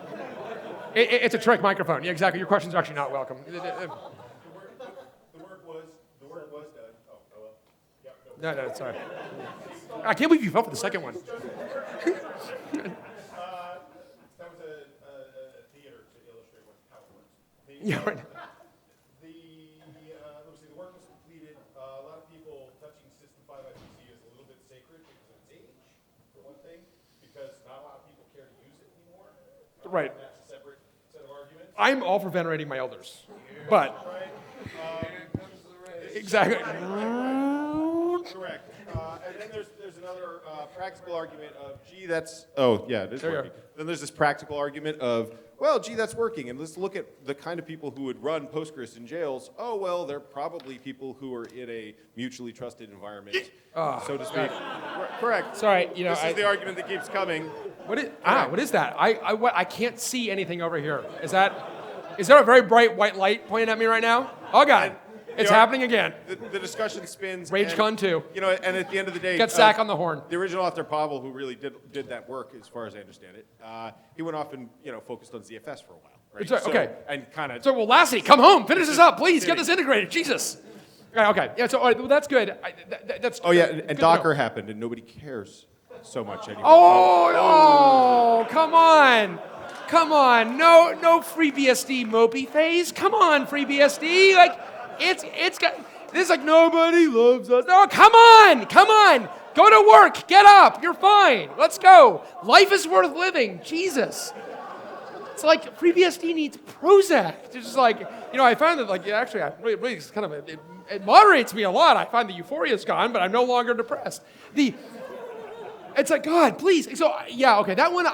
It's a trick microphone. Yeah, exactly. Your question's actually not welcome. The work was done. Oh, well. Yeah, No, sorry. I can't believe you fell for the second one. That was a theater to illustrate how it works. Yeah, right. Let's see, the work was completed. A lot of people touching System 5 IPC is a little bit sacred because of its age, for one thing, because not a lot of people care to use it anymore. Right. That's a separate set of arguments. I'm all for venerating my elders. But, Right? exactly. Correct. And then there's another practical argument of, it is There you working. Then there's this practical argument of, well, that's working. And let's look at the kind of people who would run Postgres in jails. Oh, well, they're probably people who are in a mutually trusted environment, so to speak. Correct. Sorry, This is the argument that keeps coming. What is that? I can't see anything over here. Is there a very bright white light pointing at me right now? Oh, God. It's happening again. The discussion spins. RageCon 2. And at the end of the day, Get Zach on the horn. The original author Pavel, who really did that work, as far as I understand it, he went off and focused on ZFS for a while. Right? Okay. And kind of. So, well, Lassie, come home. Finish this up, please. Get this integrated. Jesus. Okay. Yeah. So, all right, well, that's good. That's. Oh yeah, good and to Docker know. happened, and nobody cares so much anymore. Oh, come on. Come on. No FreeBSD mopey phase. Come on, FreeBSD. Like, it's got. This is like nobody loves us. No, come on. Go to work. Get up. You're fine. Let's go. Life is worth living. Jesus. It's like FreeBSD needs Prozac. It's just like, I find that really it's kind of, it moderates me a lot. I find the euphoria's gone, but I'm no longer depressed. It's like, God, please. So, yeah, okay, that one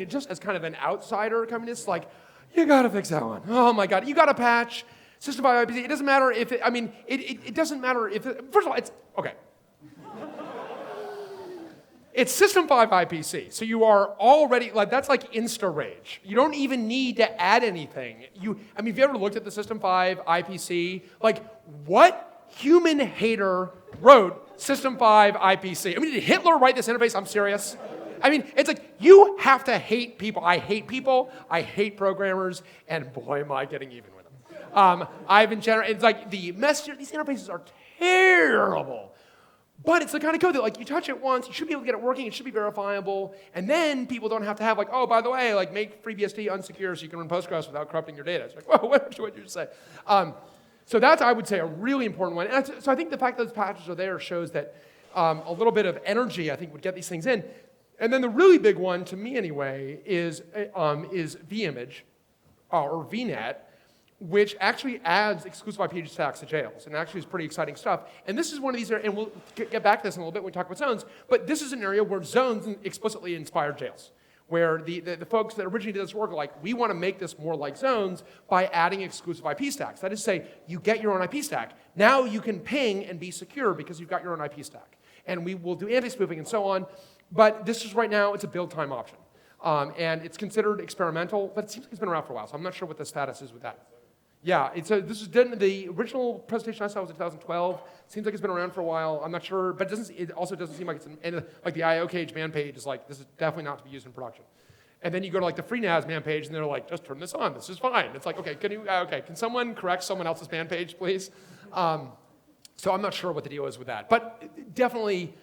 just as kind of an outsider coming to this, like, you gotta fix that one. Oh my God, you gotta patch System 5 IPC. It doesn't matter if it doesn't matter if, first of all, okay. It's System 5 IPC, so you are already, that's like insta-rage. You don't even need to add anything. If you ever looked at the System 5 IPC, what human hater wrote System 5 IPC. I mean, did Hitler write this interface? I'm serious. I mean, it's like, you have to hate people. I hate programmers, and boy, am I getting even with them. It's like the messenger, these interfaces are terrible. But it's the kind of code that, like, you touch it once, you should be able to get it working, it should be verifiable, and then people don't have to have, like, oh, by the way, like, make FreeBSD unsecure so you can run Postgres without corrupting your data. It's like, whoa, what did you say? So that's, I would say, a really important one. And so I think the fact that those patches are there shows that a little bit of energy, I think, would get these things in. And then the really big one, to me anyway, is vimage, or VNet, which actually adds exclusive IP stacks to jails, and actually is pretty exciting stuff. And this is one of these, and we'll get back to this in a little bit when we talk about zones, but this is an area where zones explicitly inspired jails, where the folks that originally did this work are like, we want to make this more like zones by adding exclusive IP stacks. That is to say, you get your own IP stack. Now you can ping and be secure because you've got your own IP stack. And we will do anti-spoofing and so on, but this is right now, it's a build time option. And it's considered experimental, but it seems like it's been around for a while, so I'm not sure what the status is with that. Yeah, this is done. The original presentation I saw was in 2012. Seems like it's been around for a while. I'm not sure, but it also doesn't seem like it's like the IO cage man page is like, this is definitely not to be used in production. And then you go to like the FreeNAS man page, and they're like, just turn this on. This is fine. It's like, okay, can someone correct someone else's man page, please? So I'm not sure what the deal is with that, but definitely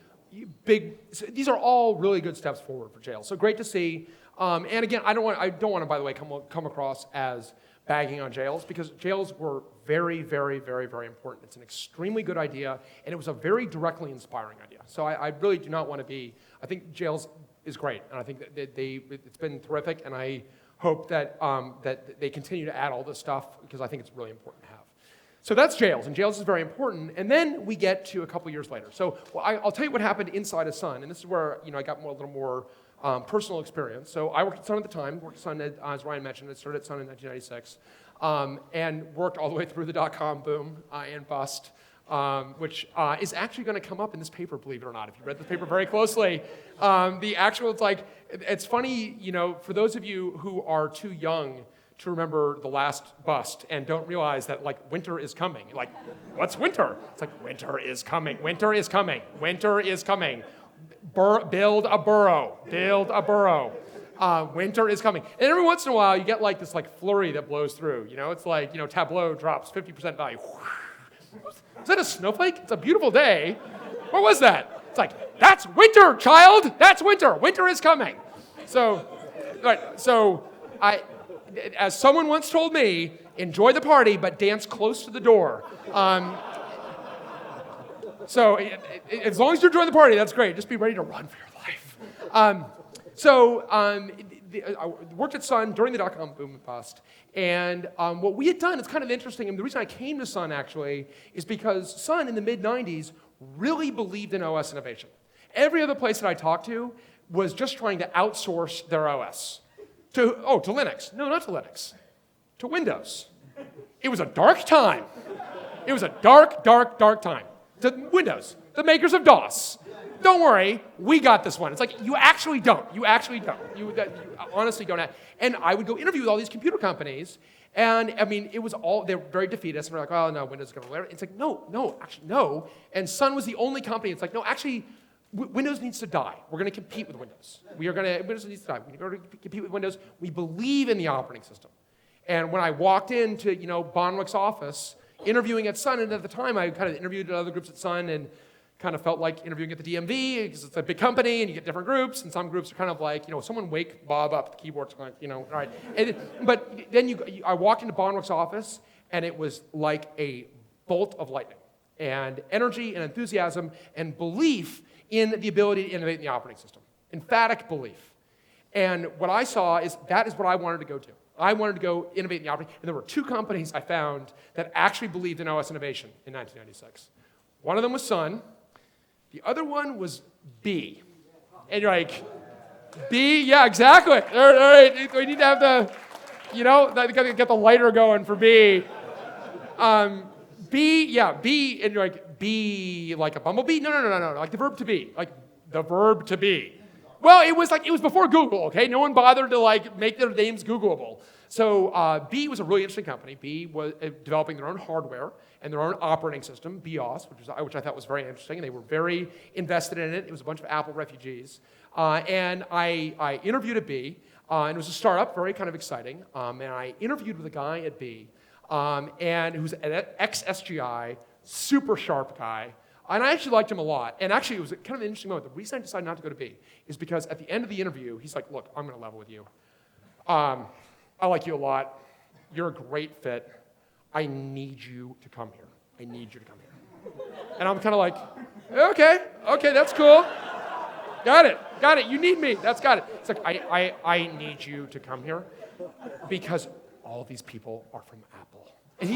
these are all really good steps forward for jail. So great to see. And again, I don't want to, by the way, come across as bagging on jails, because jails were very, very, very, very important. It's an extremely good idea, and it was a very directly inspiring idea. So I really do not want to be, I think jails is great, and I think that it's been terrific, and I hope that, that they continue to add all this stuff, because I think it's really important to have. So that's jails, and jails is very important, and then we get to a couple years later. So I'll tell you what happened inside of Sun, and this is where I got a little more personal experience. So I worked at Sun at the time, worked at Sun, as Ryan mentioned, I started at Sun in 1996, and worked all the way through the dot-com boom and bust, which is actually going to come up in this paper, believe it or not, if you read this paper very closely. It's funny, for those of you who are too young to remember the last bust and don't realize that, like, winter is coming. Like, what's winter? It's like, winter is coming, winter is coming, winter is coming. Build a burrow, winter is coming. And every once in a while, you get like this flurry that blows through. It's like, Tableau drops 50% value. Is that a snowflake? It's a beautiful day. What was that? It's like, that's winter, child. That's winter. Winter is coming. So as someone once told me, enjoy the party, but dance close to the door. So as long as you're enjoying the party, that's great. Just be ready to run for your life. I worked at Sun during the dot-com boom and bust. And what we had done, it's kind of interesting, and the reason I came to Sun, actually, is because Sun in the mid-90s really believed in OS innovation. Every other place that I talked to was just trying to outsource their OS. To Linux. No, not to Linux. To Windows. It was a dark time. It was a dark, dark, dark time. To Windows, the makers of DOS. Don't worry, we got this one. It's like, you actually don't. You actually don't. You honestly don't have. And I would go interview with all these computer companies, and I mean, it was all, they were very defeatist, and we're like, oh no, Windows is going to win. It's like, no, actually, no. And Sun was the only company, it's like, no, actually, Windows needs to die. We're going to compete with Windows. Windows needs to die. We're going to compete with Windows. We believe in the operating system. And when I walked into, Bonwick's office, interviewing at Sun, and at the time I kind of interviewed at other groups at Sun and kind of felt like interviewing at the DMV, because it's a big company and you get different groups, and some groups are kind of like, someone wake Bob up, the keyboard's kind of, all right. But then I walked into Bonwick's office, and it was like a bolt of lightning, and energy and enthusiasm and belief in the ability to innovate in the operating system. Emphatic belief. And what I saw is that is what I wanted to go to. I wanted to go innovate in the operating, and there were two companies I found that actually believed in OS innovation in 1996. One of them was Sun. The other one was B. And you're like, B? Yeah, exactly. All right, we need to have the, gotta get the lighter going for B. B, yeah, B, and you're like, be like a bumblebee? No, like the verb to be, like the verb to be. Well, it was before Google, okay? No one bothered to like make their names Googleable. So B was a really interesting company. B was developing their own hardware and their own operating system, BIOS, which I thought was very interesting. And they were very invested in it. It was a bunch of Apple refugees. And I interviewed at B, and it was a startup, very kind of exciting. And I interviewed with a guy at B, and who's an ex-SGI, super sharp guy. And I actually liked him a lot. And actually, it was kind of an interesting moment. The reason I decided not to go to B is because at the end of the interview, he's like, look, I'm going to level with you. I like you a lot. You're a great fit. I need you to come here. I need you to come here. And I'm kind of like, okay, that's cool. Got it. You need me. Got it. It's like, I need you to come here because all these people are from Apple. And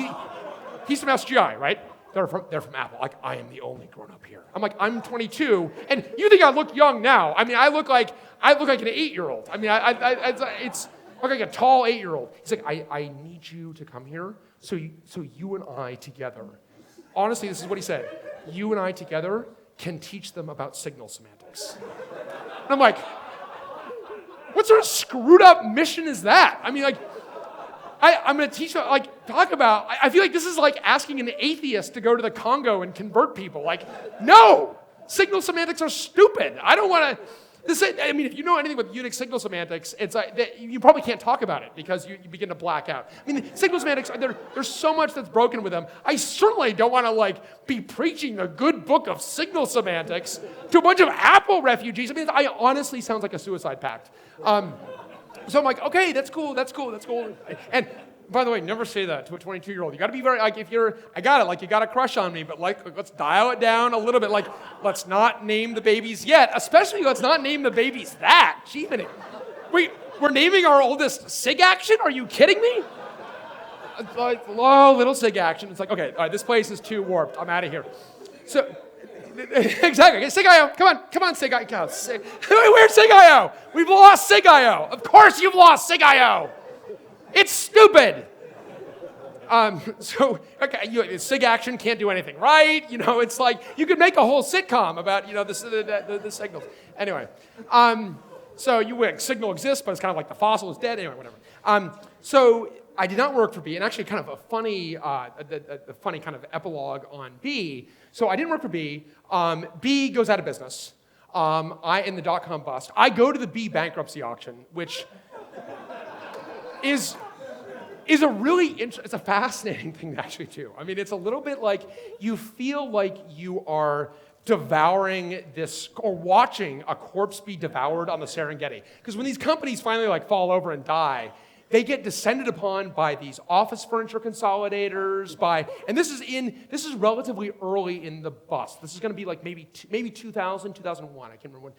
he's from SGI, right? They're from Apple. Like, I am the only grown-up here. I'm like, I'm 22, and you think I look young now. I mean, I look like an 8-year-old. I mean, it's like a tall 8-year-old. He's like, I need you to come here so you and I together, honestly, this is what he said, you and I together can teach them about signal semantics. And I'm like, what sort of screwed up mission is that? I mean, like, I'm going to teach, talk about, I feel like this is like asking an atheist to go to the Congo and convert people. Like, no! Signal semantics are stupid. I don't want to, I mean, if you know anything with Unix signal semantics, it's like, you probably can't talk about it because you begin to black out. I mean, signal semantics, there's so much that's broken with them. I certainly don't want to, be preaching the good book of signal semantics to a bunch of Apple refugees. I mean, I honestly sounds like a suicide pact. So I'm like, okay, that's cool. And by the way, never say that to a 22-year-old. You got to be very, I got it, you got a crush on me, but let's dial it down a little bit. Let's not name the babies yet, especially let's not name the babies that. Gee, we're naming our oldest SIG Action? Are you kidding me? Little SIG Action. It's like, okay, all right, this place is too warped. I'm out of here. So, exactly. Okay, SIG.io. Come on, SIG.io. Where's SIG.io? We've lost SIG.io. Of course you've lost SIG.io. It's stupid. SIG Action can't do anything right. It's like you could make a whole sitcom about the signals. Anyway, so you win. Signal exists, but it's kind of like the fossil is dead. Anyway, whatever. So I did not work for B, and actually kind of a funny, the funny kind of epilogue on B. So I didn't work for B. B goes out of business. In the dot-com bust. I go to the B bankruptcy auction, which is a really it's a fascinating thing to actually do. I mean, it's a little bit like you feel like you are devouring this or watching a corpse be devoured on the Serengeti. Because when these companies finally fall over and die, they get descended upon by these office furniture consolidators, and this is relatively early in the bust. This is going to be maybe 2000, 2001. I can't remember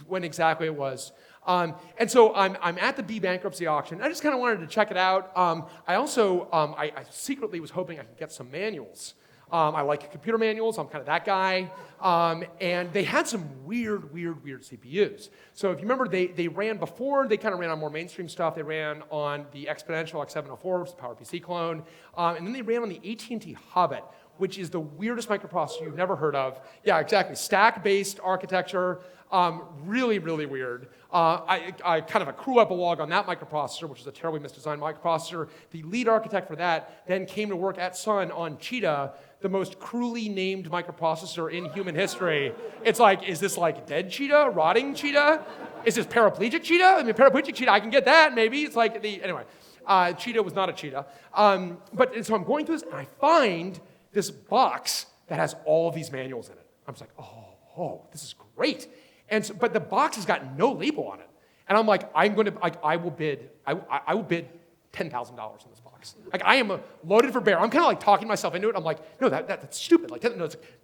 when exactly it was. And so I'm at the B bankruptcy auction. I just kind of wanted to check it out. I also I secretly was hoping I could get some manuals. I like computer manuals. I'm kind of that guy. And they had some weird CPUs. So if you remember, they ran before, they kind of ran on more mainstream stuff. They ran on the Exponential X704, which is a PowerPC clone. And then they ran on the AT&T Hobbit, which is the weirdest microprocessor you've never heard of. Yeah, exactly. Stack-based architecture. Really weird. I kind of a cruel epilogue on that microprocessor, which is a terribly misdesigned microprocessor. The lead architect for that then came to work at Sun on Cheetah, the most cruelly named microprocessor in human history. It's like, is this dead cheetah, rotting cheetah? Is this paraplegic cheetah? I mean, paraplegic cheetah, I can get that, maybe. It's anyway. Cheetah was not a cheetah. But so I'm going through this, and I find this box that has all of these manuals in it. I'm just like, oh, this is great. But the box has got no label on it. And I'm like, I will bid $10,000 in this box. I am loaded for bear. I'm kind of talking myself into it. I'm like, no, that's stupid. No,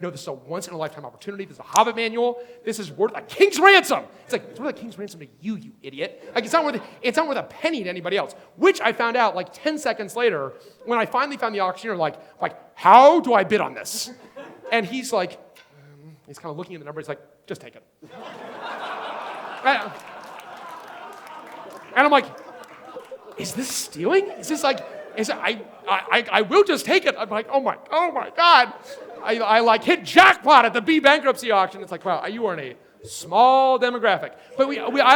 this is a once in a lifetime opportunity. This is a Hobbit manual. This is worth a king's ransom. It's like, it's worth a king's ransom to you idiot. It's not worth a penny to anybody else. Which I found out 10 seconds later when I finally found the auctioneer. How do I bid on this? And he's like, he's kind of looking at the number. He's like, just take it. And I'm like, is this stealing? Is this I will just take it. I'm like, oh my God. I hit jackpot at the B bankruptcy auction. It's like, wow, you are in a Small demographic. But I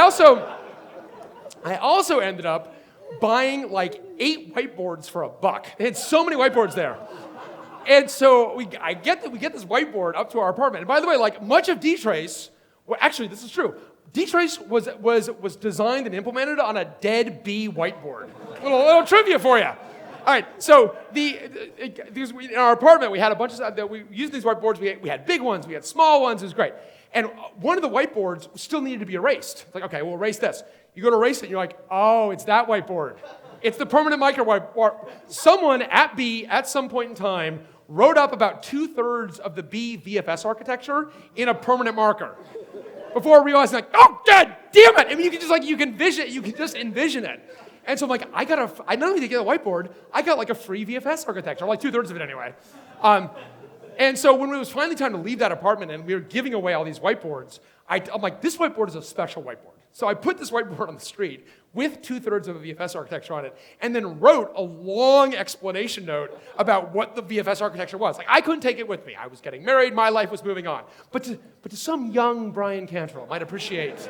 also ended up buying like 8 whiteboards for $1. They had so many whiteboards there. And so we get this whiteboard up to our apartment. And by the way, like much of D-Trace, well, actually this is true. D-Trace was designed and implemented on a dead bee whiteboard. Little trivia for you. All right, so in our apartment, we had a bunch of, we used these whiteboards. We had big ones, we had small ones, it was great. And one of the whiteboards still needed to be erased. It's like, okay, we'll erase this. You go to erase it, and you're like, oh, it's that whiteboard. It's the permanent micro whiteboard. Someone at B, at some point in time, wrote up about 2/3 of the B VFS architecture in a permanent marker before realizing, like, oh, God damn it! I mean, you can just envision it. And so I'm like, I not only did I get a whiteboard, I got like a free VFS architecture, like 2/3 of it anyway. And so when it was finally time to leave that apartment and we were giving away all these whiteboards, I'm like, this whiteboard is a special whiteboard. So I put this whiteboard on the street with 2/3 of a VFS architecture on it, and then wrote a long explanation note about what the VFS architecture was. Like, I couldn't take it with me. I was getting married, my life was moving on. But to some young Brian Cantrell might appreciate.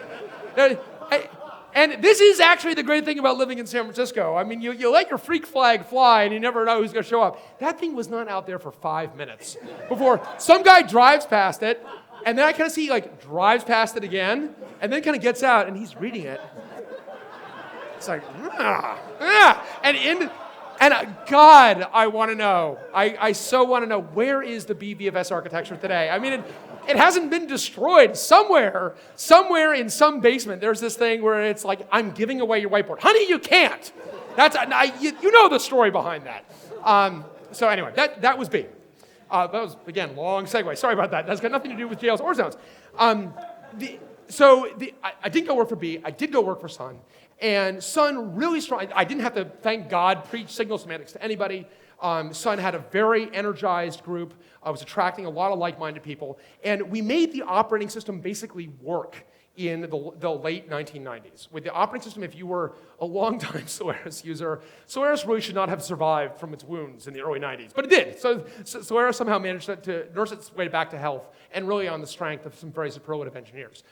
And this is actually the great thing about living in San Francisco. I mean, you let your freak flag fly and you never know who's going to show up. That thing was not out there for 5 minutes before some guy drives past it, and then I kind of see, like, drives past it again, and then kind of gets out, and he's reading it. It's like, and God, I want to know. I so want to know, where is the BVFS architecture today? I mean, it hasn't been destroyed. Somewhere in some basement, there's this thing where it's like, I'm giving away your whiteboard. Honey, you can't. You know the story behind that. So anyway, that was B. That was, again, long segue. Sorry about that. That's got nothing to do with jails or zones. I didn't go work for B. I did go work for Sun. And Sun really strong. I didn't have to, thank God, preach signal semantics to anybody. Sun had a very energized group. I was attracting a lot of like-minded people. And we made the operating system basically work in the late 1990s. With the operating system, if you were a long-time Solaris user, Solaris really should not have survived from its wounds in the early 90s. But it did. So Solaris somehow managed to nurse its way back to health, and really on the strength of some very superlative engineers.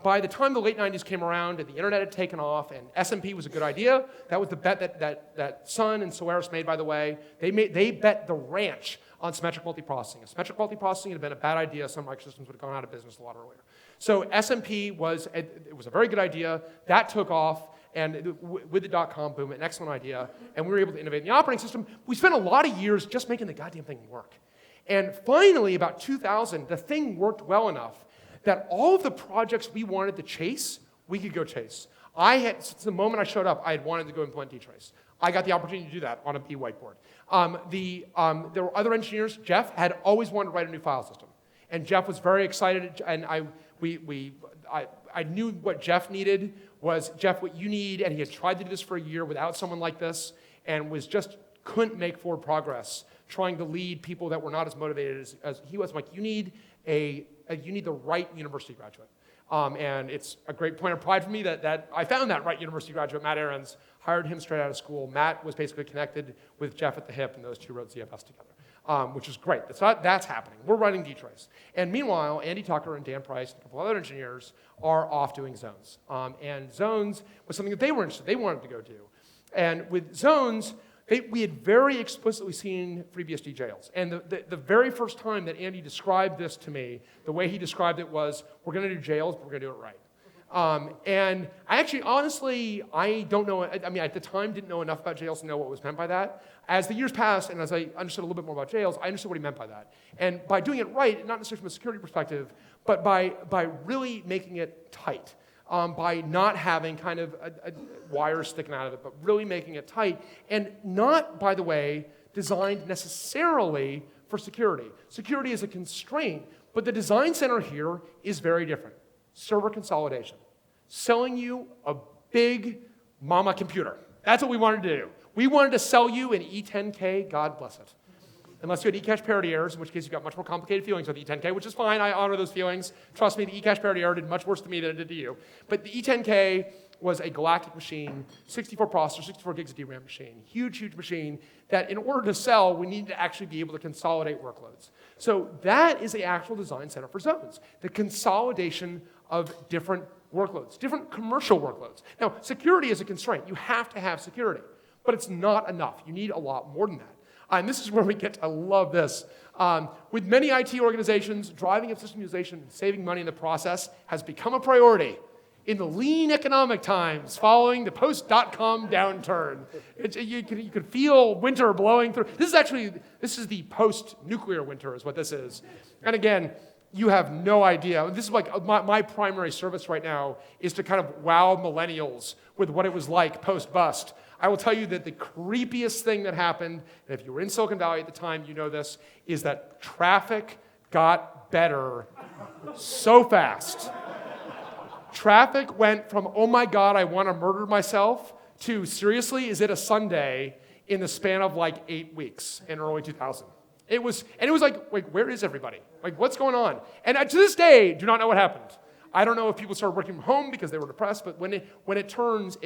By the time the late 90s came around and the internet had taken off and SMP was a good idea, that was the bet that Sun and Solaris made, by the way. They bet the ranch on symmetric multiprocessing. If symmetric multiprocessing had been a bad idea, Sun Microsystems would have gone out of business a lot earlier. So SMP was a very good idea. That took off, and with the dot-com boom, an excellent idea, and we were able to innovate in the operating system. We spent a lot of years just making the goddamn thing work. And finally, about 2000, the thing worked well enough that all of the projects we wanted to chase, we could go chase. Since the moment I showed up, I had wanted to go implement D-Trace. I got the opportunity to do that on a B whiteboard. There were other engineers. Jeff had always wanted to write a new file system. And Jeff was very excited, and I knew what Jeff needed was, Jeff, what you need, and he had tried to do this for a year without someone like this, and couldn't make forward progress trying to lead people that were not as motivated as he was. I'm like, you need the right university graduate. And it's a great point of pride for me that I found that right university graduate, Matt Ahrens, hired him straight out of school. Matt was basically connected with Jeff at the hip, and those two wrote ZFS together, which is great. That's happening. We're writing D-Trace. And meanwhile, Andy Tucker and Dan Price and a couple other engineers are off doing Zones. And Zones was something that they were interested in. They wanted to go do. And with Zones, we had very explicitly seen FreeBSD jails. And the very first time that Andy described this to me, the way he described it was, we're going to do jails, but we're going to do it right. And I actually, honestly, I don't know. I mean, at the time, didn't know enough about jails to know what was meant by that. As the years passed, and as I understood a little bit more about jails, I understood what he meant by that. And by doing it right, not necessarily from a security perspective, but by really making it tight. By not having kind of a wire sticking out of it, but really making it tight, and not, by the way, designed necessarily for security. Security is a constraint, but the design center here is very different. Server consolidation. Selling you a big mama computer. That's what we wanted to do. We wanted to sell you an E10K, God bless it. unless you had eCache parity errors, in which case you've got much more complicated feelings with E10K, which is fine. I honor those feelings. Trust me, the eCache parity error did much worse to me than it did to you. But the E10K was a galactic machine, 64 processor, 64 gigs of DRAM machine, huge, huge machine that in order to sell, we needed to actually be able to consolidate workloads. So that is the actual design center for zones, the consolidation of different workloads, different commercial workloads. Now, security is a constraint. You have to have security, but it's not enough. You need a lot more than that. And this is where we get to, I love this. With many IT organizations, driving up system utilization and saving money in the process has become a priority in the lean economic times following the post-dot-com downturn. You could feel winter blowing through. This is the post-nuclear winter is what this is. And again, you have no idea. This is like my primary service right now is to kind of wow millennials with what it was like post-bust. I will tell you that the creepiest thing that happened, and if you were in Silicon Valley at the time, you know this, is that traffic got better so fast. Traffic went from, oh my God, I want to murder myself, to seriously, is it a Sunday, in the span of like 8 weeks in early 2000. It was like, wait, where is everybody? Like, what's going on? And to this day, do not know what happened. I don't know if people started working from home because they were depressed, but when it turns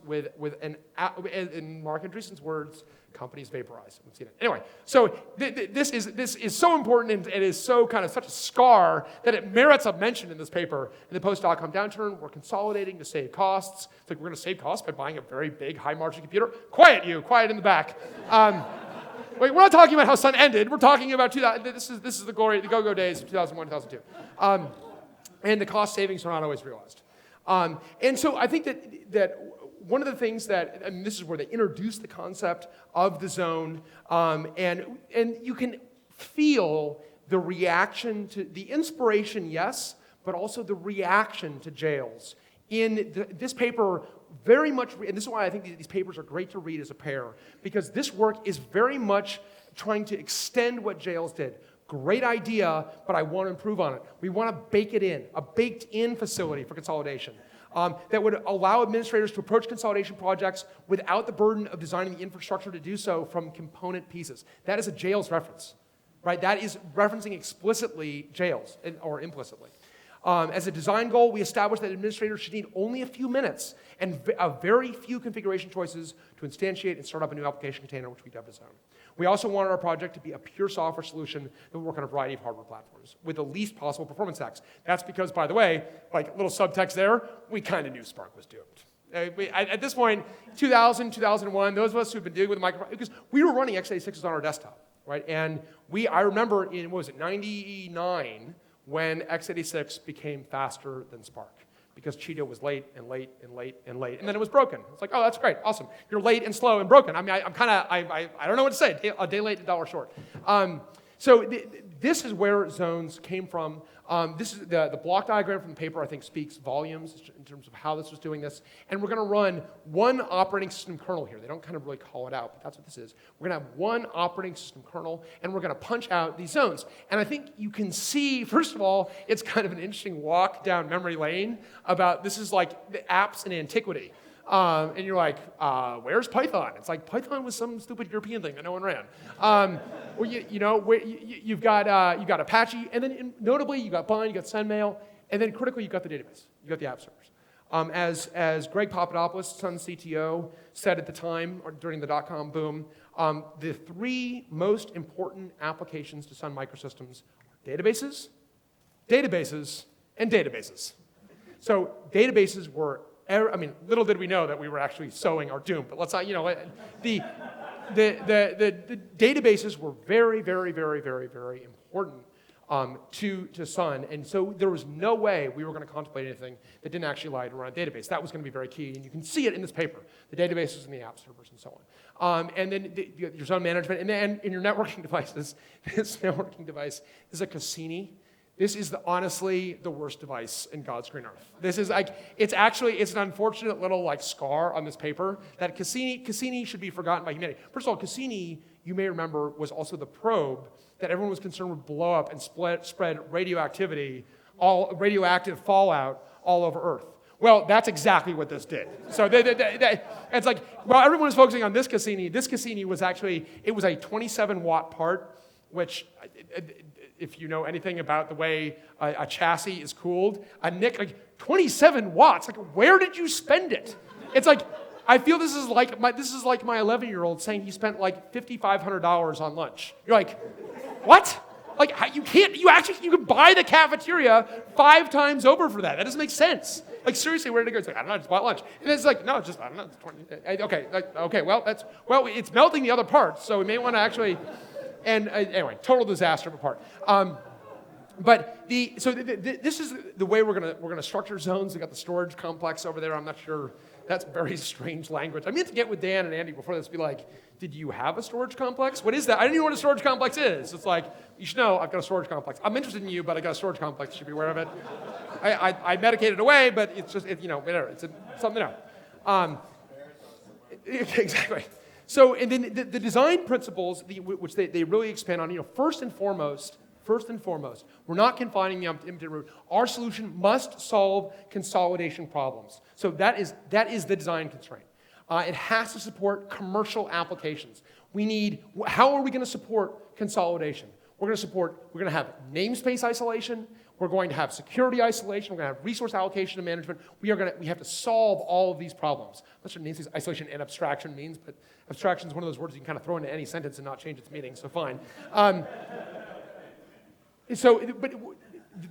with in Mark Andreessen's words, companies vaporize. We've seen it. Anyway, so this is so important and it is so kind of such a scar that it merits a mention in this paper. In the post-dot-com downturn, we're consolidating to save costs. It's like we're going to save costs by buying a very big, high-margin computer. Quiet in the back. Wait, we're not talking about how Sun ended. We're talking about 2000. This is the go-go days of 2001, 2002. And the cost savings are not always realized. And so I think that one of the things that, and this is where they introduce the concept of the zone, and you can feel the reaction to, the inspiration, yes, but also the reaction to jails. In this paper, very much, and this is why I think these papers are great to read as a pair, because this work is very much trying to extend what jails did. Great idea, but I want to improve on it. We want to bake it in, a baked-in facility for consolidation that would allow administrators to approach consolidation projects without the burden of designing the infrastructure to do so from component pieces. That is a jails reference, right? That is referencing explicitly jails, or implicitly. As a design goal, we established that administrators should need only a few minutes and a very few configuration choices to instantiate and start up a new application container, which we dubbed as Zone. We also wanted our project to be a pure software solution that would work on a variety of hardware platforms with the least possible performance hacks. That's because, by the way, like little subtext there, we kind of knew Spark was doomed. At this point, 2000, 2001, those of us who've been dealing with micro, because we were running x86s on our desktop, right? And I remember in, 99, when x86 became faster than Spark, because Cheeto was late and late and late and late, and then it was broken. It's like, oh, that's great, awesome. You're late and slow and broken. I mean, I don't know what to say. A day late, a dollar short. So this is where zones came from. This is the block diagram from the paper, I think, speaks volumes in terms of how this was doing this. And we're going to run one operating system kernel here. They don't kind of really call it out, but that's what this is. We're going to have one operating system kernel, and we're going to punch out these zones. And I think you can see, first of all, it's kind of an interesting walk down memory lane about this is like the apps in antiquity. And you're like, where's Python? It's like Python was some stupid European thing that no one ran. Or you've got Apache, and then notably you got Bind, you got SendMail, and then critically you got the database, you got the app servers. As Greg Papadopoulos, Sun CTO, said at the time or during the dot-com boom, the three most important applications to Sun Microsystems are databases, databases, and databases. So databases were, I mean, little did we know that we were actually sowing our doom, but let's not, the databases were very, very, very, very, very important to Sun, and so there was no way we were going to contemplate anything that didn't actually allow you to run a database. That was going to be very key, and you can see it in this paper, the databases and the app servers and so on. And then your zone management, and then in your networking devices, this networking device is a Cassini. This is honestly the worst device in God's green earth. This is like, it's an unfortunate little like scar on this paper that Cassini should be forgotten by humanity. First of all, Cassini, you may remember, was also the probe that everyone was concerned would blow up and spread radioactive fallout all over Earth. Well, that's exactly what this did. So it's like, well, everyone was focusing on this Cassini. This Cassini was actually, it was a 27-watt part, which, if you know anything about the way a chassis is cooled, a NIC, like 27 watts, like where did you spend it? It's like, I feel this is like my 11-year-old saying he spent like $5,500 on lunch. You're like, what? Like you can buy the cafeteria 5 times over for that. That doesn't make sense. Like seriously, where did it go? It's like, I don't know, I just bought lunch. And it's like, no, just, I don't know, it's 20, okay, well, it's melting the other parts, so we may want to actually, and anyway, total disaster of a part. But this is the way we're gonna structure zones. We got the storage complex over there. I'm not sure. That's very strange language. I meant to get with Dan and Andy before this, be like, did you have a storage complex? What is that? I didn't even know what a storage complex is. It's like, you should know, I've got a storage complex. I'm interested in you, but I got a storage complex. You should be aware of it. I medicated away, but it's just, whatever. It's something else. Exactly. So, and then the design principles, which they really expand on, first and foremost, we're not confining the omnipotent root. Our solution must solve consolidation problems. So that is the design constraint. It has to support commercial applications. How are we going to support consolidation? We're going to have namespace isolation. We're going to have security isolation. We're going to have resource allocation and management. We have to solve all of these problems. That's what namespace isolation and abstraction means, but abstraction is one of those words you can kind of throw into any sentence and not change its meaning, so fine. But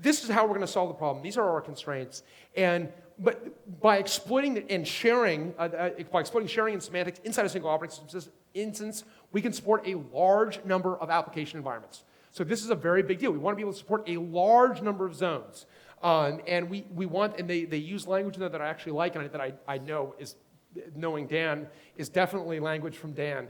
this is how we're going to solve the problem. These are our constraints. But by exploiting and sharing, sharing and semantics inside a single operating system instance, we can support a large number of application environments. So this is a very big deal. We want to be able to support a large number of zones. And we want, and they use language in there that I actually like, and that I know is, knowing Dan, is definitely language from Dan,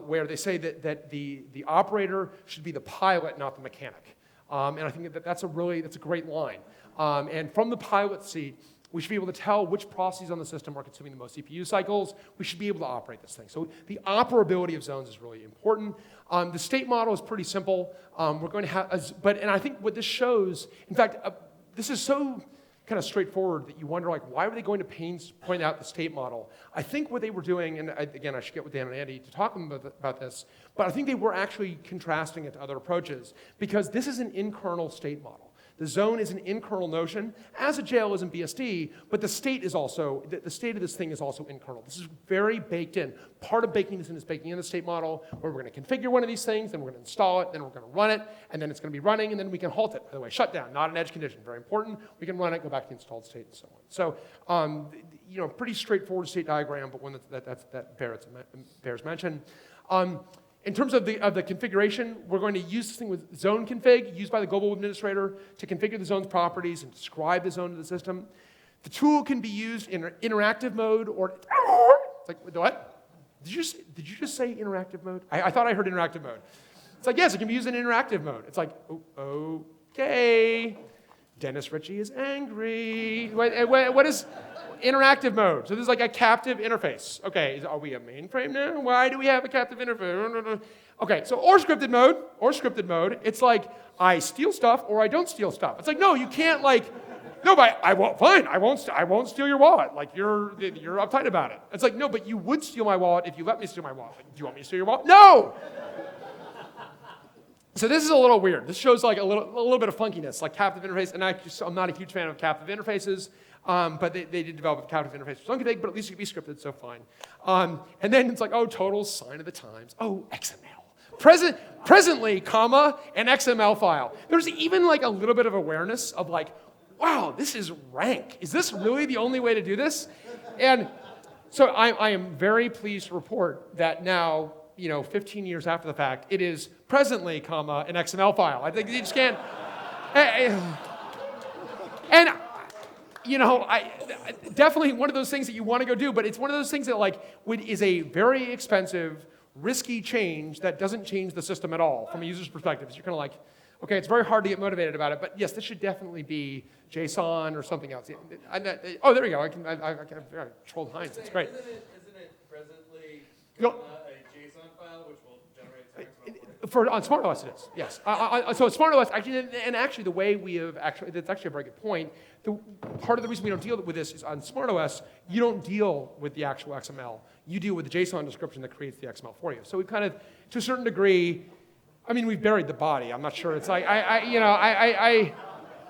where they say that the operator should be the pilot, not the mechanic. And I think that's a great line. And from the pilot seat, we should be able to tell which processes on the system are consuming the most CPU cycles. We should be able to operate this thing. So the operability of zones is really important. The state model is pretty simple. We're going to have, and I think what this shows, in fact, this is so kind of straightforward that you wonder, like, why were they going to point out the state model? I think what they were doing, and again, I should get with Dan and Andy to talk about this, but I think they were actually contrasting it to other approaches, because this is an in-kernel state model. The zone is an in-kernel notion, as a jail is in BSD, but the state is also, the state of this thing is also in-kernel. This is very baked in. Part of baking this in is baking in the state model, where we're going to configure one of these things, then we're going to install it, then we're going to run it, and then it's going to be running, and then we can halt it. By the way, shut down, not an edge condition, very important. We can run it, go back to the installed state, and so on. So, pretty straightforward state diagram, but one that bears mention. In terms of the configuration, we're going to use this thing with zone config, used by the global administrator to configure the zone's properties and describe the zone to the system. The tool can be used in interactive mode, or it's like, what? Did you just say interactive mode? I thought I heard interactive mode. It's like, yes, it can be used in interactive mode. It's like, oh, okay, Dennis Ritchie is angry. What is interactive mode? So this is like a captive interface. Okay, are we a mainframe now? Why do we have a captive interface? Okay, so or scripted mode, it's like I steal stuff or I don't steal stuff. It's like, no, you can't no, but I won't, fine, I won't steal your wallet. Like you're uptight about it. It's like, no, but you would steal my wallet if you let me steal my wallet. Like, do you want me to steal your wallet? No! So this is a little weird. This shows like a little bit of funkiness, like captive interface, and I'm not a huge fan of captive interfaces, but they did develop a captive interface for config, but at least it can be scripted, so fine. And then it's like, oh, total sign of the times. Oh, XML. Presently, comma, an XML file. There's even like a little bit of awareness of like, wow, this is rank. Is this really the only way to do this? And so I am very pleased to report that now, 15 years after the fact, it is presently, comma, an XML file. I think you just can't. And definitely one of those things that you want to go do, but it's one of those things that is a very expensive, risky change that doesn't change the system at all from a user's perspective. So you're kind of like, okay, it's very hard to get motivated about it, but yes, this should definitely be JSON or something else. Oh, there we go. I trolled Heinz. It's great. Isn't it presently No. a JSON file which will generate some XML? On SmartOS it is, yes. So SmartOS, actually, and actually the way we have actually, that's actually a very good point. Part of the reason we don't deal with this is on SmartOS, you don't deal with the actual XML. You deal with the JSON description that creates the XML for you. So we've kind of, to a certain degree, I mean, we've buried the body. I'm not sure. It's like,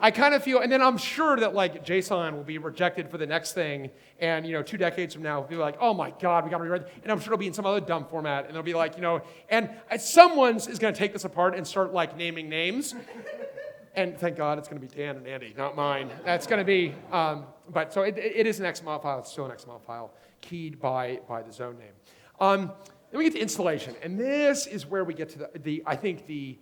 I kind of feel, and then I'm sure that like JSON will be rejected for the next thing, and 2 decades from now, we'll be like, oh my God, we got to rewrite, and I'm sure it'll be in some other dumb format, and it'll be like, and someone's is going to take this apart and start like naming names, and thank God it's going to be Dan and Andy, not mine. That's going to be, but so it is an XML file. It's still an XML file keyed by the zone name. Then we get to installation, and this is where we get to I think the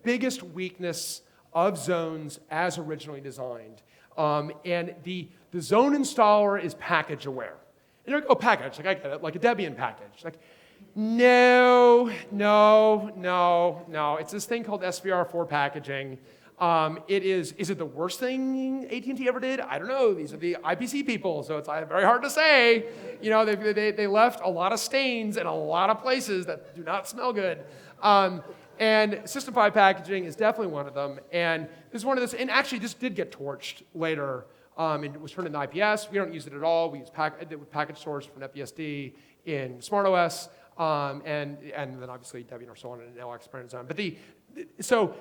biggest weakness of zones as originally designed. And the zone installer is package aware. And you're like, oh, package, like I get it, like a Debian package. Like, no. It's this thing called SVR4 packaging. Is it the worst thing AT&T ever did? I don't know. These are the IPC people, so it's very hard to say. They left a lot of stains in a lot of places that do not smell good. And System 5 packaging is definitely one of them. And this is one of those, and actually this did get torched later. And it was turned into IPS. We don't use it at all. We use package source from NetBSD in SmartOS, and then obviously Debian or so on, and LX Parent Zone. So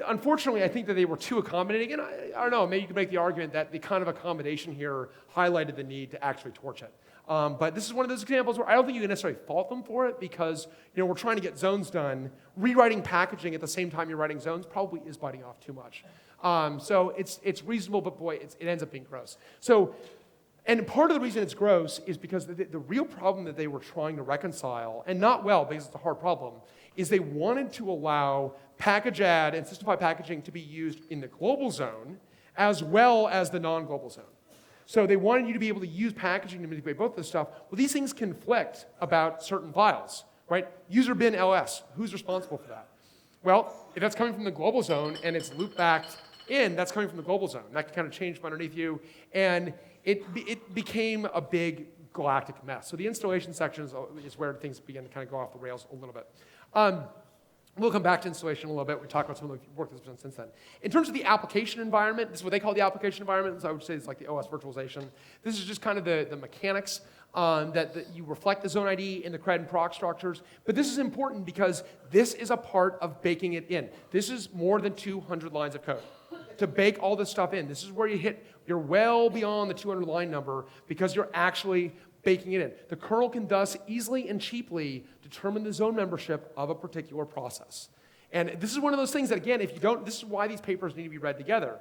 unfortunately, I think that they were too accommodating. And I don't know, maybe you could make the argument that the kind of accommodation here highlighted the need to actually torch it. But this is one of those examples where I don't think you can necessarily fault them for it because we're trying to get zones done. Rewriting packaging at the same time you're writing zones probably is biting off too much. So it's reasonable, but boy, it ends up being gross. So, and part of the reason it's gross is because the real problem that they were trying to reconcile, and not well because it's a hard problem, is they wanted to allow package add and System 5 packaging to be used in the global zone as well as the non-global zone. So they wanted you to be able to use packaging to manipulate both this stuff. Well, these things conflict about certain files, right? User bin ls, who's responsible for that? Well, if that's coming from the global zone and it's loop backed in, that's coming from the global zone. That can kind of change from underneath you. And it became a big galactic mess. So the installation section is where things begin to kind of go off the rails a little bit. We'll come back to installation in a little bit. We talk about some of the work that's been done since then. In terms of the application environment, this is what they call the application environment. So I would say it's like the OS virtualization. This is just kind of the mechanics that you reflect the zone ID in the CRED and proc structures. But this is important because this is a part of baking it in. This is more than 200 lines of code to bake all this stuff in. This is where you're well beyond the 200 line number because you're actually baking it in. The kernel can thus easily and cheaply determine the zone membership of a particular process. And this is one of those things that, again, this is why these papers need to be read together.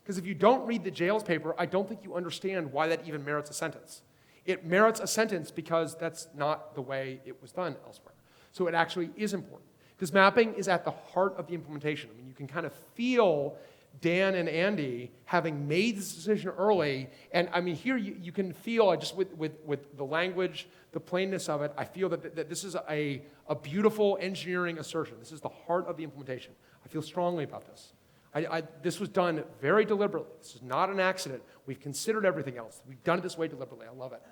Because if you don't read the Jails paper, I don't think you understand why that even merits a sentence. It merits a sentence because that's not the way it was done elsewhere. So it actually is important. This mapping is at the heart of the implementation. I mean, you can kind of feel Dan and Andy having made this decision early, and I mean, here you can feel, just with the language, the plainness of it, I feel that this is a beautiful engineering assertion. This is the heart of the implementation. I feel strongly about this. This was done very deliberately. This is not an accident. We've considered everything else. We've done it this way deliberately. I love it.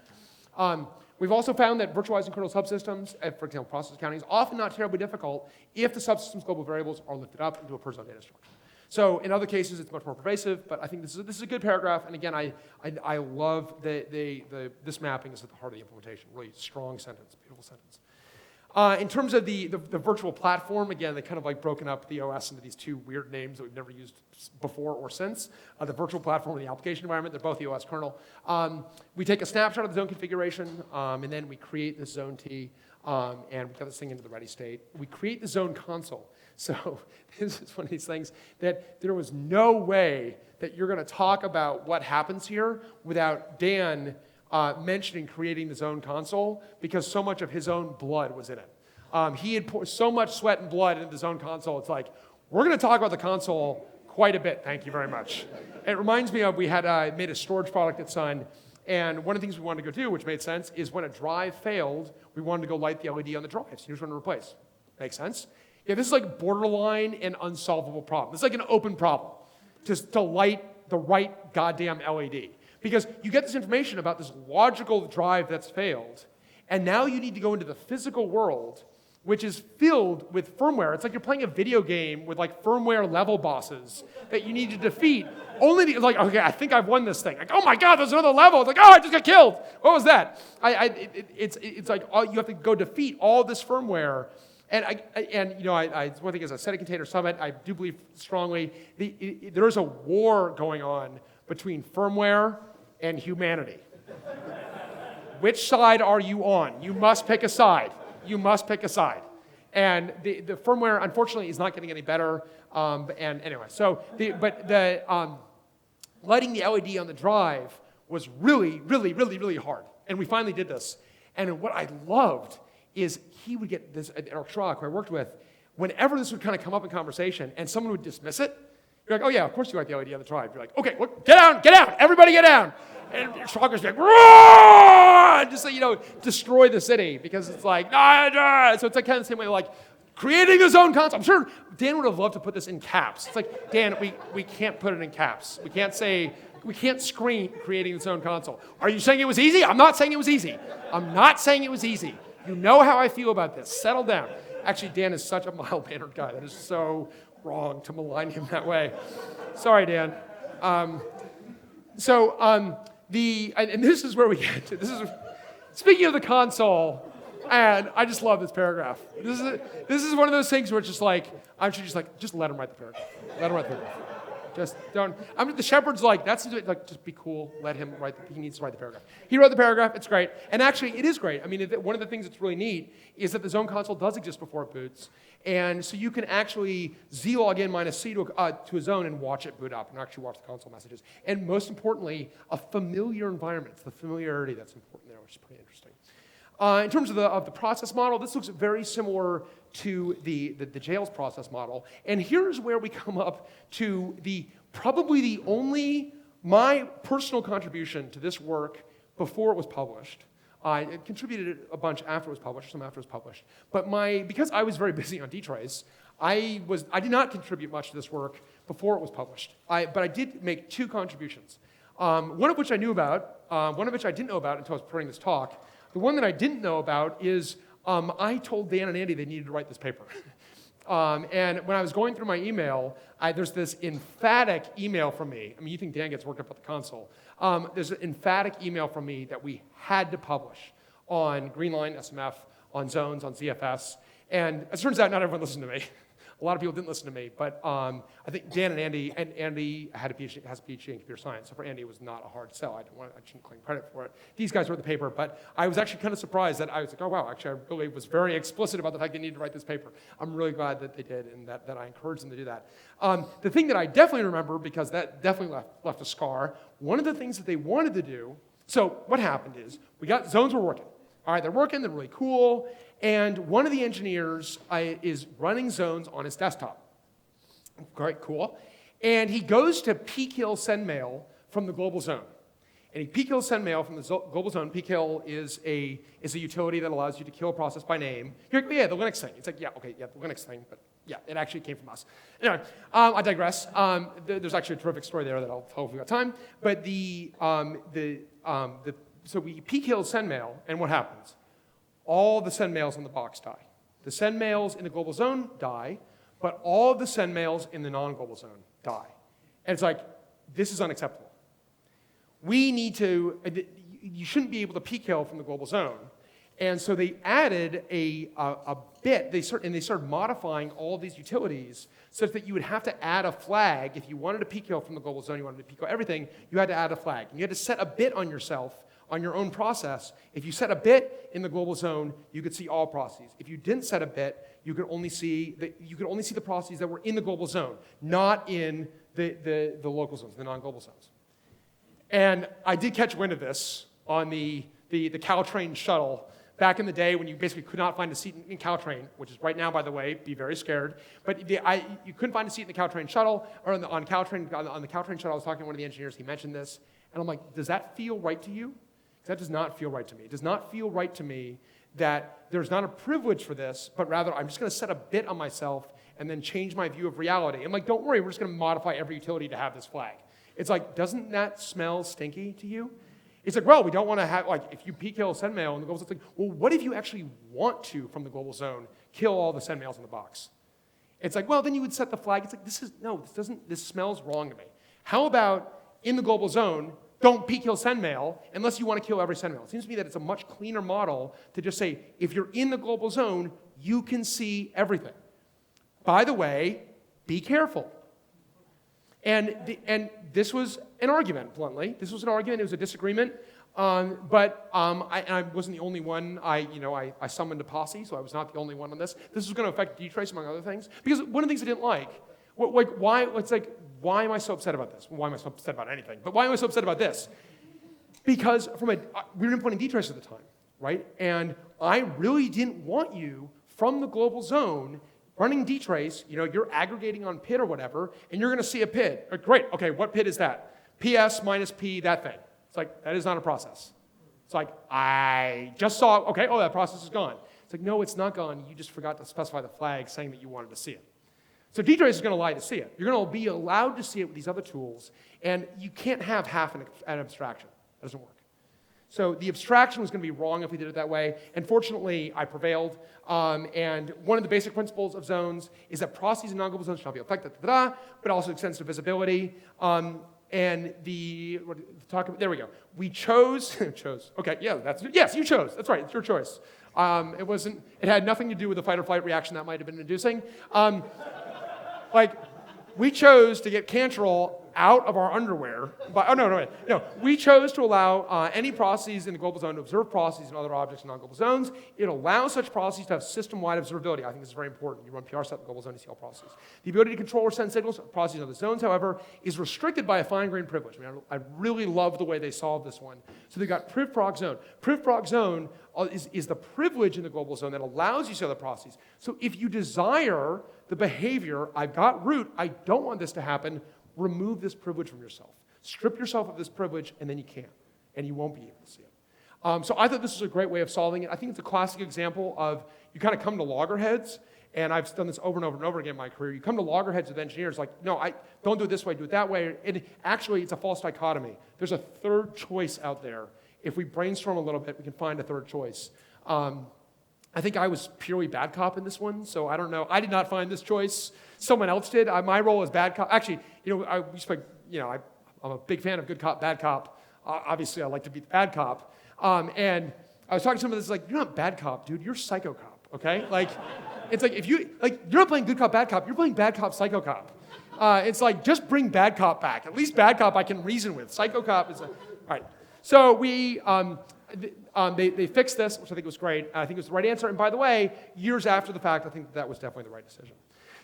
We've also found that virtualizing kernel subsystems, for example, process accounting, is often not terribly difficult if the subsystem's global variables are lifted up into a per zone data structure. So in other cases, it's much more pervasive, but I think this is a good paragraph. And again, I love this mapping is at the heart of the implementation. Really strong sentence, beautiful sentence. In terms of the virtual platform, again, they kind of like broken up the OS into these two weird names that we've never used before or since. The virtual platform and the application environment, they're both the OS kernel. We take a snapshot of the zone configuration, and then we create the zone T, and we got this thing into the ready state. We create the zone console. So this is one of these things that there was no way that you're going to talk about what happens here without Dan mentioning creating the zone console because so much of his own blood was in it. He had poured so much sweat and blood into the zone console. It's like, we're going to talk about the console quite a bit. Thank you very much. It reminds me of we had made a storage product at Sun, and one of the things we wanted to go do, which made sense, is when a drive failed, we wanted to go light the LED on the drives. Here's one to replace. Makes sense? Yeah, this is like borderline and unsolvable problem. It's like an open problem to light the right goddamn LED. Because you get this information about this logical drive that's failed, and now you need to go into the physical world which is filled with firmware. It's like you're playing a video game with like firmware level bosses that you need to defeat. Only like, okay, I think I've won this thing. Like, oh my God, there's another level. It's like, oh, I just got killed. What was that? It's like you have to go defeat all this firmware. And one thing is, a Set a Container Summit, I do believe strongly, there is a war going on between firmware and humanity. Which side are you on? You must pick a side. You must pick a side. And the firmware, unfortunately, is not getting any better. And anyway, lighting the LED on the drive was really, really, really, really hard. And we finally did this. And what I loved is he would get this, at our truck, who I worked with, whenever this would kind of come up in conversation and someone would dismiss it, you're like, oh yeah, of course you like the LED on the drive. You're like, okay, look, get down, everybody get down. And your truckers like, roar! Just so, destroy the city because it's like, nah. So it's like kind of the same way, like, creating the zone console. I'm sure Dan would have loved to put this in caps. It's like, Dan, we can't put it in caps. We can't scream creating the zone console. Are you saying it was easy? I'm not saying it was easy. You know how I feel about this. Settle down. Actually, Dan is such a mild-mannered guy. That is so wrong to malign him that way. Sorry, Dan. And this is where we get to. Speaking of the console, and I just love this paragraph. This is one of those things where it's just like, I'm just like, just let him write the paragraph. Just don't. The shepherd's like, just be cool. Let him write. He needs to write the paragraph. He wrote the paragraph. It's great. And actually, it is great. I mean, one of the things that's really neat is that the zone console does exist before it boots. And so you can actually zlog in -C to a zone and watch it boot up and actually watch the console messages. And most importantly, a familiar environment. It's the familiarity that's important there, which is pretty interesting. In terms of the process model, this looks very similar to the Jails process model. And here's where we come up to probably the only, my personal contribution to this work before it was published. I contributed a bunch after it was published, some after it was published. But because I was very busy on dtrace, I did not contribute much to this work before it was published. But I did make 2 contributions. One of which I knew about, one of which I didn't know about until I was preparing this talk. The one that I didn't know about is I told Dan and Andy they needed to write this paper. And when I was going through my email, there's this emphatic email from me. I mean, you think Dan gets worked up at the console. There's an emphatic email from me that we had to publish on Greenline, SMF, on Zones, on ZFS. And as it turns out, not everyone listened to me. A lot of people didn't listen to me, but I think Dan and Andy has a PhD in computer science, so for Andy it was not a hard sell. I shouldn't claim credit for it. These guys wrote the paper, but I was actually kind of surprised that I was like, oh wow, actually I really was very explicit about the fact they needed to write this paper. I'm really glad that they did and that I encouraged them to do that. The thing that I definitely remember, because that definitely left a scar, one of the things that they wanted to do, so what happened is, zones were working. All right, they're working, they're really cool, and one of the engineers is running zones on his desktop. Great, cool. And he goes to pkill send mail from the global zone. And he pkill send mail from the global zone. Pkill is a utility that allows you to kill a process by name. You're like, yeah, the Linux thing. It's like, yeah, okay, yeah, the Linux thing, but yeah, it actually came from us. Anyway, I digress. There's actually a terrific story there that I'll tell if we've got time. But so we pkill send mail, and what happens? All the send mails in the box die. The send mails in the global zone die, but all the send mails in the non-global zone die. And it's like, this is unacceptable. You shouldn't be able to pkill from the global zone. And so they added a bit, they started modifying all these utilities such that you would have to add a flag. If you wanted to pkill from the global zone, you wanted to pkill everything, you had to add a flag. And you had to set a bit on yourself on your own process. If you set a bit in the global zone, you could see all processes. If you didn't set a bit, you could only see the processes that were in the global zone, not in the local zones, the non-global zones. And I did catch wind of this on the Caltrain shuttle back in the day when you basically could not find a seat in Caltrain, which is right now, by the way, be very scared. But you couldn't find a seat in the Caltrain shuttle, or on the Caltrain shuttle. I was talking to one of the engineers. He mentioned this, and I'm like, does that feel right to you? That does not feel right to me. It does not feel right to me that there's not a privilege for this, but rather I'm just going to set a bit on myself and then change my view of reality. I'm like, don't worry, we're just going to modify every utility to have this flag. It's like, doesn't that smell stinky to you? It's like, well, we don't want to have, like, if you kill send mail in the global zone, it's like, well, what if you actually want to, from the global zone, kill all the send mails in the box? It's like, well, then you would set the flag. It's like, this smells wrong to me. How about in the global zone, don't kill send mail unless you want to kill every send mail? It seems to me that it's a much cleaner model to just say, if you're in the global zone, you can see everything. By the way, be careful. And this was an argument, bluntly. This was an argument. It was a disagreement. But I wasn't the only one. I summoned a posse, so I was not the only one on this. This was going to affect dtrace, among other things. Because one of the things I didn't like, why am I so upset about this? Why am I so upset about anything? But why am I so upset about this? Because we were implementing dtrace at the time, right? And I really didn't want you from the global zone running dtrace. You're aggregating on PID or whatever, and you're going to see a PID. Great. Okay, what PID is that? PS minus P, that thing. It's like, that is not a process. It's like, I just saw, okay, oh, that process is gone. It's like, no, it's not gone. You just forgot to specify the flag saying that you wanted to see it. So dtrace is going to lie to see it. You're going to be allowed to see it with these other tools, and you can't have half an abstraction. That doesn't work. So the abstraction was going to be wrong if we did it that way. And fortunately, I prevailed. And one of the basic principles of zones is that processes in non-global zones shall not be affected, but also extends to visibility. And there we go. We chose. Okay, yeah, yes, you chose. That's right. It's your choice. It had nothing to do with the fight or flight reaction that might have been inducing. We chose to get Cantrell out of our underwear. No. We chose to allow any processes in the global zone to observe processes in other objects in non-global zones. It allows such processes to have system-wide observability. I think this is very important. You run PRSet in the global zone, you see all processes. The ability to control or send signals to processes in other zones, however, is restricted by a fine-grained privilege. I really love the way they solved this one. So they got priv-proc zone. Priv-proc zone is the privilege in the global zone that allows you to see other processes. So if you desire the behavior, I've got root, I don't want this to happen, remove this privilege from yourself. Strip yourself of this privilege, and then you can't, and you won't be able to see it. So I thought this was a great way of solving it. I think it's a classic example of you kind of come to loggerheads, and I've done this over and over and over again in my career. You come to loggerheads with engineers like, no, I don't do it this way, do it that way. And actually, it's a false dichotomy. There's a third choice out there. If we brainstorm a little bit, we can find a third choice. I think I was purely bad cop in this one, so I don't know. I did not find this choice. Someone else did. My role as bad cop. Actually, I'm a big fan of good cop, bad cop. Obviously, I like to be the bad cop. And I was talking to someone that's like, you're not bad cop, dude. You're psycho cop. Okay? It's like if you're not playing good cop, bad cop. You're playing bad cop, psycho cop. It's like just bring bad cop back. At least bad cop I can reason with. Psycho cop is all right. So they fixed this, which I think was great. I think it was the right answer. And by the way, years after the fact, I think that was definitely the right decision.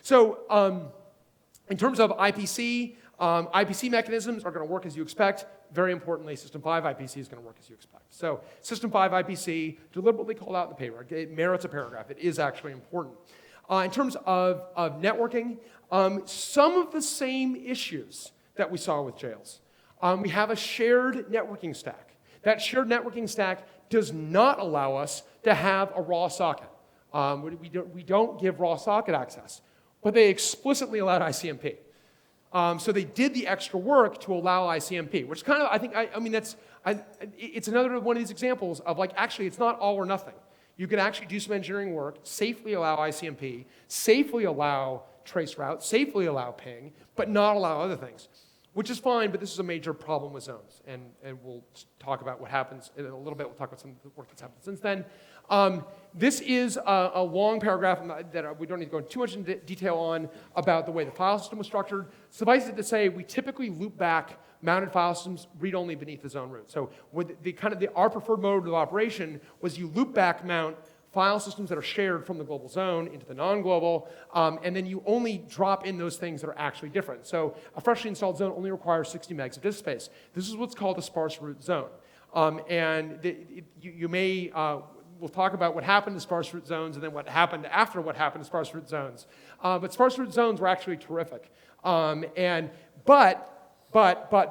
So in terms of IPC, IPC mechanisms are going to work as you expect. Very importantly, System 5 IPC is going to work as you expect. So System 5 IPC, deliberately called out in the paper. It merits a paragraph. It is actually important. In terms of networking, some of the same issues that we saw with Jails. We have a shared networking stack. That shared networking stack does not allow us to have a raw socket. We don't give raw socket access, but they explicitly allowed ICMP. So they did the extra work to allow ICMP, which kind of, it's another one of these examples of actually it's not all or nothing. You can actually do some engineering work, safely allow ICMP, safely allow traceroute, safely allow ping, but not allow other things. Which is fine, but this is a major problem with zones. And we'll talk about what happens in a little bit. We'll talk about some of the work that's happened since then. This is a long paragraph that we don't need to go into too much detail on about the way the file system was structured. Suffice it to say, we typically loop back mounted file systems read-only beneath the zone root. So our preferred mode of operation was you loop back mount file systems that are shared from the global zone into the non-global, and then you only drop in those things that are actually different. So a freshly installed zone only requires 60 megs of disk space. This is what's called a sparse root zone. We'll talk about what happened to sparse root zones and then what happened after what happened to sparse root zones. But sparse root zones were actually terrific. But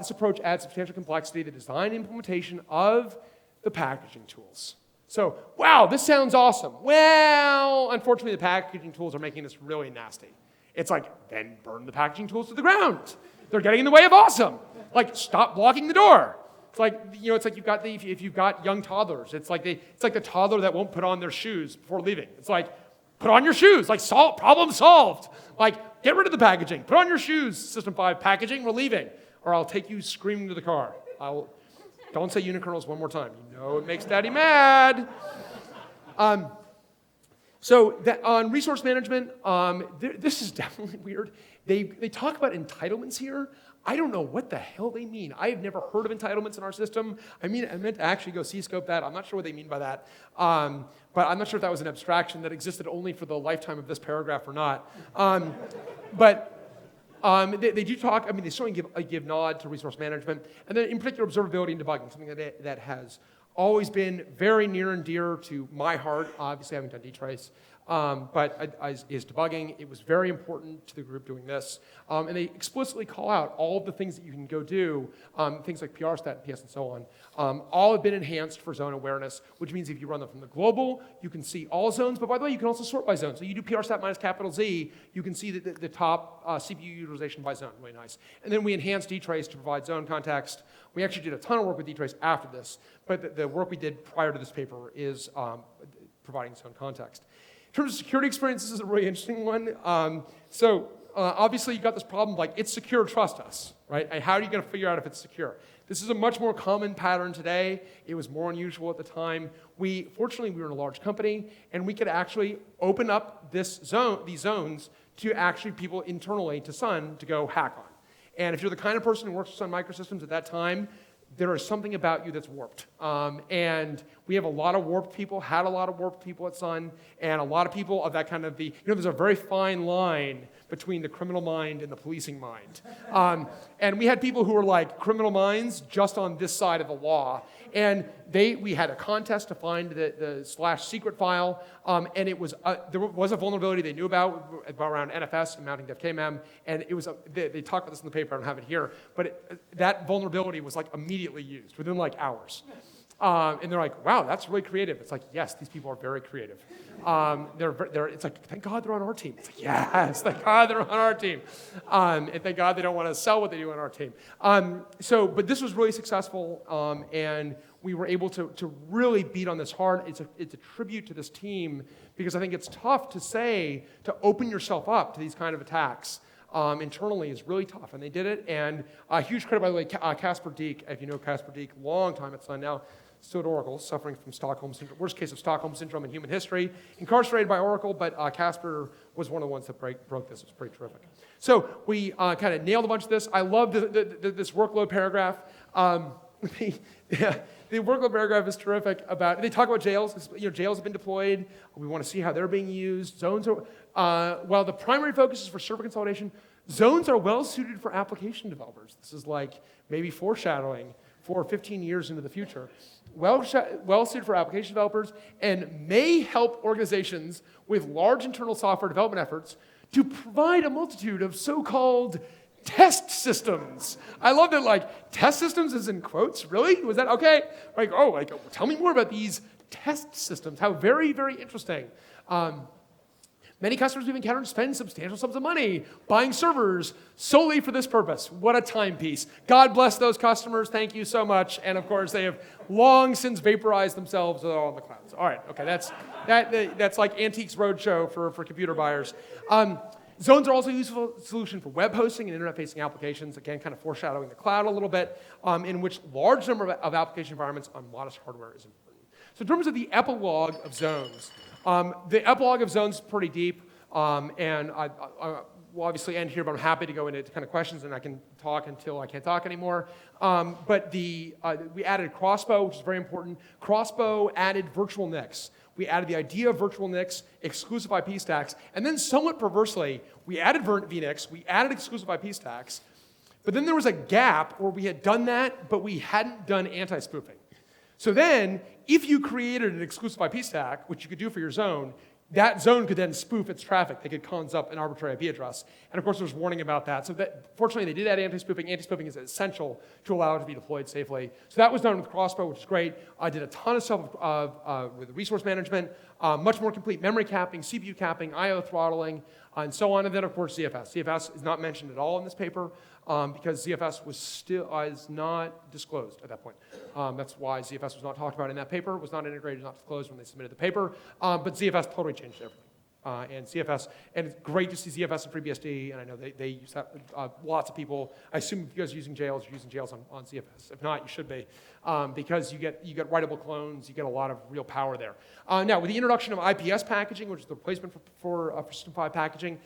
this approach adds substantial complexity to the design and implementation of the packaging tools. So, wow, this sounds awesome. Well, unfortunately, the packaging tools are making this really nasty. It's like, then burn the packaging tools to the ground. They're getting in the way of awesome. Stop blocking the door. It's like, it's like if you've got young toddlers, it's like the toddler that won't put on their shoes before leaving. It's like, put on your shoes, like problem solved. Like, get rid of the packaging, put on your shoes, System 5 packaging, we're leaving. Or I'll take you screaming to the car. Don't say unikernels one more time. You know it makes daddy mad. So on resource management, this is definitely weird. They talk about entitlements here. I don't know what the hell they mean. I have never heard of entitlements in our system. I meant to actually go C-scope that. I'm not sure what they mean by that. But I'm not sure if that was an abstraction that existed only for the lifetime of this paragraph or not. They do talk, they certainly give nod to resource management, and then in particular observability and debugging, something that has always been very near and dear to my heart, obviously having done dtrace, but is debugging. It was very important to the group doing this, and they explicitly call out all of the things that you can go do, things like PRStat, PS, and so on, all have been enhanced for zone awareness, which means if you run them from the global, you can see all zones, but by the way, you can also sort by zone. So you do PRStat minus capital Z, you can see the top CPU utilization by zone, really nice. And then we enhanced dtrace to provide zone context. We actually did a ton of work with dtrace after this, but the work we did prior to this paper is providing zone context. In terms of security experience, this is a really interesting one. Obviously, you got this problem like, it's secure, trust us, right? And how are you going to figure out if it's secure? This is a much more common pattern today. It was more unusual at the time. Fortunately, we were in a large company, and we could actually open up these zones to actually people internally to Sun to go hack on. And if you're the kind of person who works with Sun Microsystems at that time, there is something about you that's warped. And we have a lot of warped people, had a lot of warped people at Sun, and a lot of people of that kind of there's a very fine line between the criminal mind and the policing mind. And we had people who were like criminal minds just on this side of the law. And we had a contest to find the /secret file, and there was a vulnerability they knew about around NFS and mounting DevKmem, and they talk about this in the paper, I don't have it here, but that vulnerability was like immediately used within like hours. And they're like, wow, that's really creative. It's like, yes, these people are very creative. It's like, thank God they're on our team. It's like, yes, thank God they're on our team. And thank God they don't want to sell what they do on our team. But this was really successful, and we were able to really beat on this hard. It's a tribute to this team, because I think it's tough to open yourself up to these kind of attacks. Internally is really tough, and they did it. And huge credit, by the way, Casper Deek, if you know Casper Deek, long time at Sun now, still at Oracle, suffering from Stockholm Syndrome, worst case of Stockholm Syndrome in human history, incarcerated by Oracle, but Casper was one of the ones that broke this. It was pretty terrific. So we kind of nailed a bunch of this. I love this workload paragraph. The workload paragraph is terrific they talk about jails. Jails have been deployed. We want to see how they're being used. Zones are, while the primary focus is for server consolidation, zones are well suited for application developers. This is like maybe foreshadowing for 15 years into the future. Well suited for application developers, and may help organizations with large internal software development efforts to provide a multitude of so-called test systems. I love that, like, test systems is in quotes. Really? Was that okay? Tell me more about these test systems. How very, very interesting. Many customers we've encountered spend substantial sums of money buying servers solely for this purpose. What a timepiece. God bless those customers. Thank you so much. And of course, they have long since vaporized themselves all in the clouds. All right, okay, that's like Antiques Roadshow for computer buyers. Zones are also a useful solution for web hosting and internet-facing applications, again, kind of foreshadowing the cloud a little bit, in which large number of application environments on modest hardware is important. So in terms of the epilogue of zones, the epilogue of zones is pretty deep, and I will obviously end here, but I'm happy to go into kind of questions, and I can talk until I can't talk anymore. But we added Crossbow, which is very important. Crossbow added virtual NICs. We added the idea of virtual NICs, exclusive IP stacks, and then somewhat perversely, we added VNICs, we added exclusive IP stacks, but then there was a gap where we had done that, but we hadn't done anti-spoofing. So then, if you created an exclusive IP stack, which you could do for your zone, that zone could then spoof its traffic. They could cons up an arbitrary IP address. And of course, there's warning about that. So fortunately, they did add anti-spoofing. Anti-spoofing is essential to allow it to be deployed safely. So that was done with Crossbow, which is great. I did a ton of stuff with resource management, much more complete memory capping, CPU capping, I/O throttling. and so on. And then, of course, ZFS. ZFS is not mentioned at all in this paper because ZFS is not disclosed at that point. That's why ZFS was not talked about in that paper. It was not integrated, not disclosed when they submitted the paper. But ZFS totally changed everything. And ZFS, and it's great to see ZFS and FreeBSD, and I know they use that, lots of people. I assume if you guys are using Jails, you're using Jails on ZFS. If not, you should be, because you get writable clones, you get a lot of real power there. Now, with the introduction of IPS packaging, which is the replacement for System 5 packaging,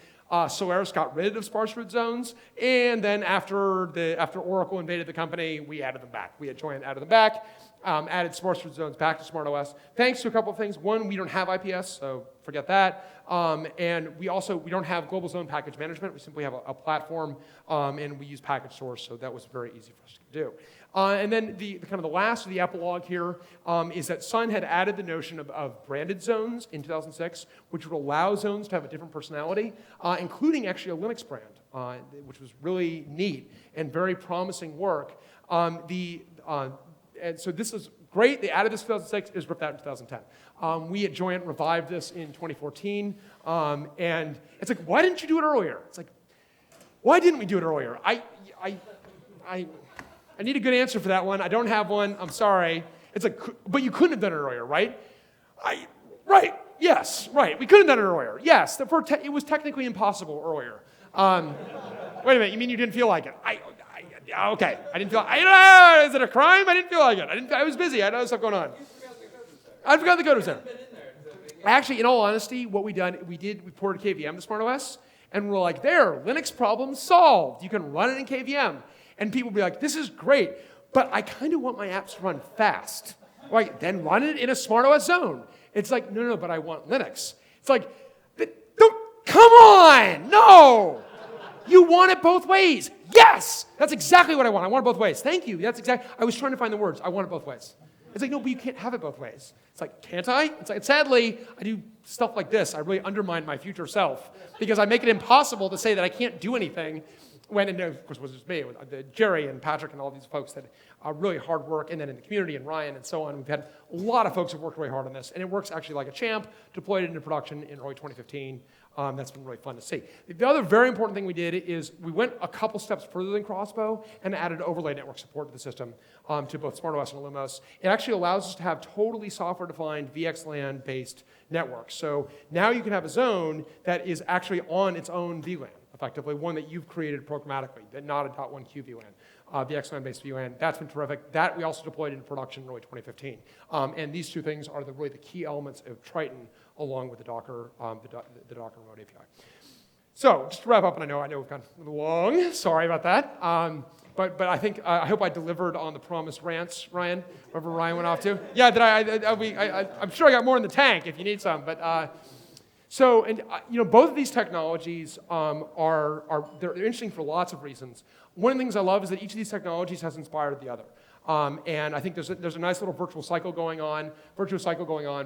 Solaris got rid of sparse root zones, and then after Oracle invaded the company, we added them back. We had Joyent added them back, added sparse root zones back to SmartOS. Thanks to a couple of things. One, we don't have IPS, so forget that. And we don't have global zone package management. We simply have a platform, and we use package source, so that was very easy for us to do. And then the last of the epilogue here is that Sun had added the notion of branded zones in 2006, which would allow zones to have a different personality, including actually a Linux brand, which was really neat and very promising work. And so this is great. They added this in 2006. It was ripped out in 2010. We at Joyent revived this in 2014. And it's like, why didn't you do it earlier? It's like, why didn't we do it earlier? I need a good answer for that one. I don't have one. I'm sorry. It's like, but you couldn't have done it earlier, right? Right. Yes. Right. We couldn't have done it earlier. Yes. It was technically impossible earlier. Wait a minute. You mean you didn't feel like it? Okay. I didn't feel. Is it a crime? I didn't feel like it. I was busy. I had other stuff going on. I forgot the code was there. Actually, in all honesty, what we ported KVM to SmartOS, and we're like, there, Linux problem solved. You can run it in KVM. And people will be like, this is great, but I kind of want my apps to run fast. Like, then run it in a SmartOS zone. It's like, no, but I want Linux. It's like, come on, no. You want it both ways. Yes, that's exactly what I want. I want it both ways. Thank you. I was trying to find the words. I want it both ways. It's like, no, but you can't have it both ways. It's like, can't I? It's like, sadly, I do stuff like this. I really undermine my future self because I make it impossible to say that I can't do anything when, and of course, it was just me, Jerry and Patrick and all these folks that are really hard work, and then in the community and Ryan and so on. We've had a lot of folks who have worked really hard on this, and it works actually like a champ, deployed it into production in early 2015. That's been really fun to see. The other very important thing we did is we went a couple steps further than Crossbow and added overlay network support to the system to both SmartOS and Illumos. It actually allows us to have totally software-defined VXLAN-based networks. So now you can have a zone that is actually on its own VLAN, effectively, one that you've created programmatically, not a .1Q VLAN, VXLAN-based VLAN. That's been terrific. That we also deployed into production in early 2015. And these two things are really the key elements of Triton, along with the Docker, the Docker Remote API. So just to wrap up, and I know we've gone a little long. Sorry about that. But I think I hope I delivered on the promised rants, Ryan. Wherever Ryan went off to. Yeah, I'm sure I got more in the tank if you need some. But both of these technologies they're interesting for lots of reasons. One of the things I love is that each of these technologies has inspired the other. And I think there's a nice little virtuous cycle going on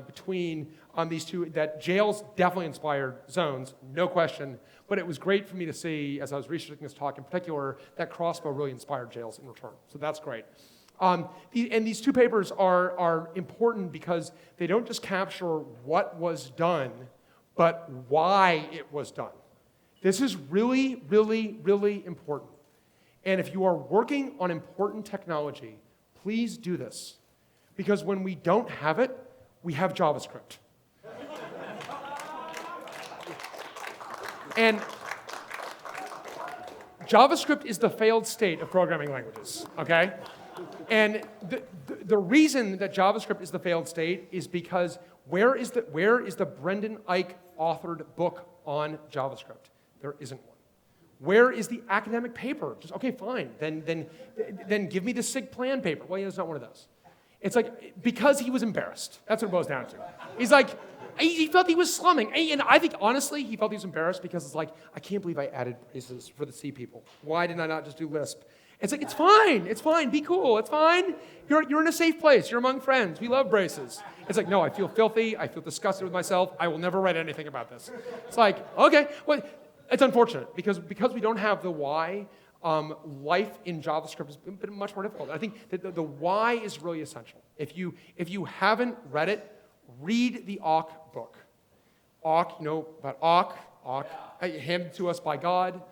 between these two, that Jails definitely inspired zones, no question. But it was great for me to see, as I was researching this talk in particular, that Crossbow really inspired Jails in return. So that's great. And these two papers are important because they don't just capture what was done, but why it was done. This is really, really, really important. And if you are working on important technology, please do this. Because when we don't have it, we have JavaScript. And JavaScript is the failed state of programming languages, okay? And the reason that JavaScript is the failed state is because where is the Brendan Eich authored book on JavaScript? There isn't one. Where is the academic paper? Just, okay, fine. Then give me the SIG plan paper. Well, there's not one of those. It's like, because he was embarrassed. That's what it boils down to. He's like, he felt he was slumming. And I think, honestly, he felt he was embarrassed because it's like, I can't believe I added braces for the C people. Why did I not just do Lisp? It's like, it's fine, be cool, it's fine. You're in a safe place, you're among friends, we love braces. It's like, no, I feel filthy, I feel disgusted with myself, I will never write anything about this. It's like, okay, well, it's unfortunate because we don't have the why. Life in JavaScript has been much more difficult. I think that the why is really essential. If you haven't read it, read the Awk book. Awk, about Awk, Awk, handed to us by God.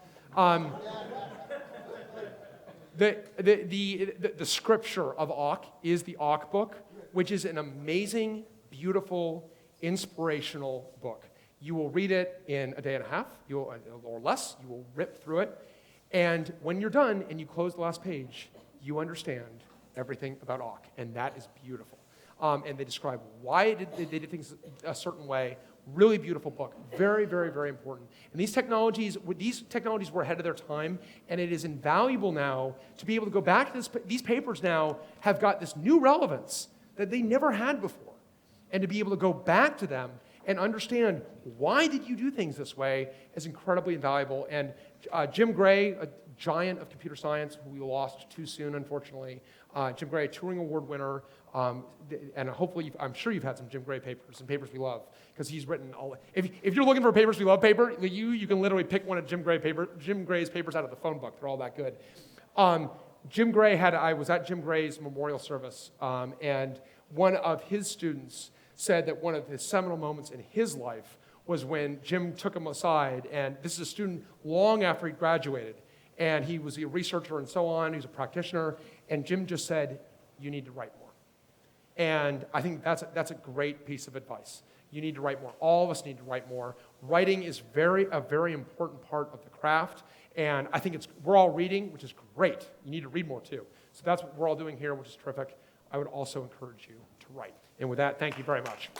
The scripture of Awk is the Awk book, which is an amazing, beautiful, inspirational book. You will read it in a day and a half, or less. You will rip through it. And when you're done and you close the last page, you understand everything about Awk, and that is beautiful. And they describe why they did things a certain way. Really beautiful book. Very, very, very important. And these technologies were ahead of their time, and it is invaluable now to be able to go back to this. These papers now have got this new relevance that they never had before. And to be able to go back to them and understand why did you do things this way is incredibly invaluable. And Jim Gray, a giant of computer science, who we lost too soon, unfortunately. Jim Gray, a Turing Award winner, and hopefully, I'm sure you've had some Jim Gray papers and papers we love, because he's written all. If you're looking for papers we love paper, you can literally pick one of Jim Gray's papers out of the phone book. They're all that good. Jim Gray I was at Jim Gray's memorial service, and one of his students said that one of the seminal moments in his life was when Jim took him aside, and this is a student long after he graduated, and he was a researcher and so on, he was a practitioner, and Jim just said, you need to write more. And I think that's a great piece of advice. You need to write more. All of us need to write more. Writing is a very important part of the craft, and I think we're all reading, which is great. You need to read more too. So that's what we're all doing here, which is terrific. I would also encourage you to write. And with that, thank you very much.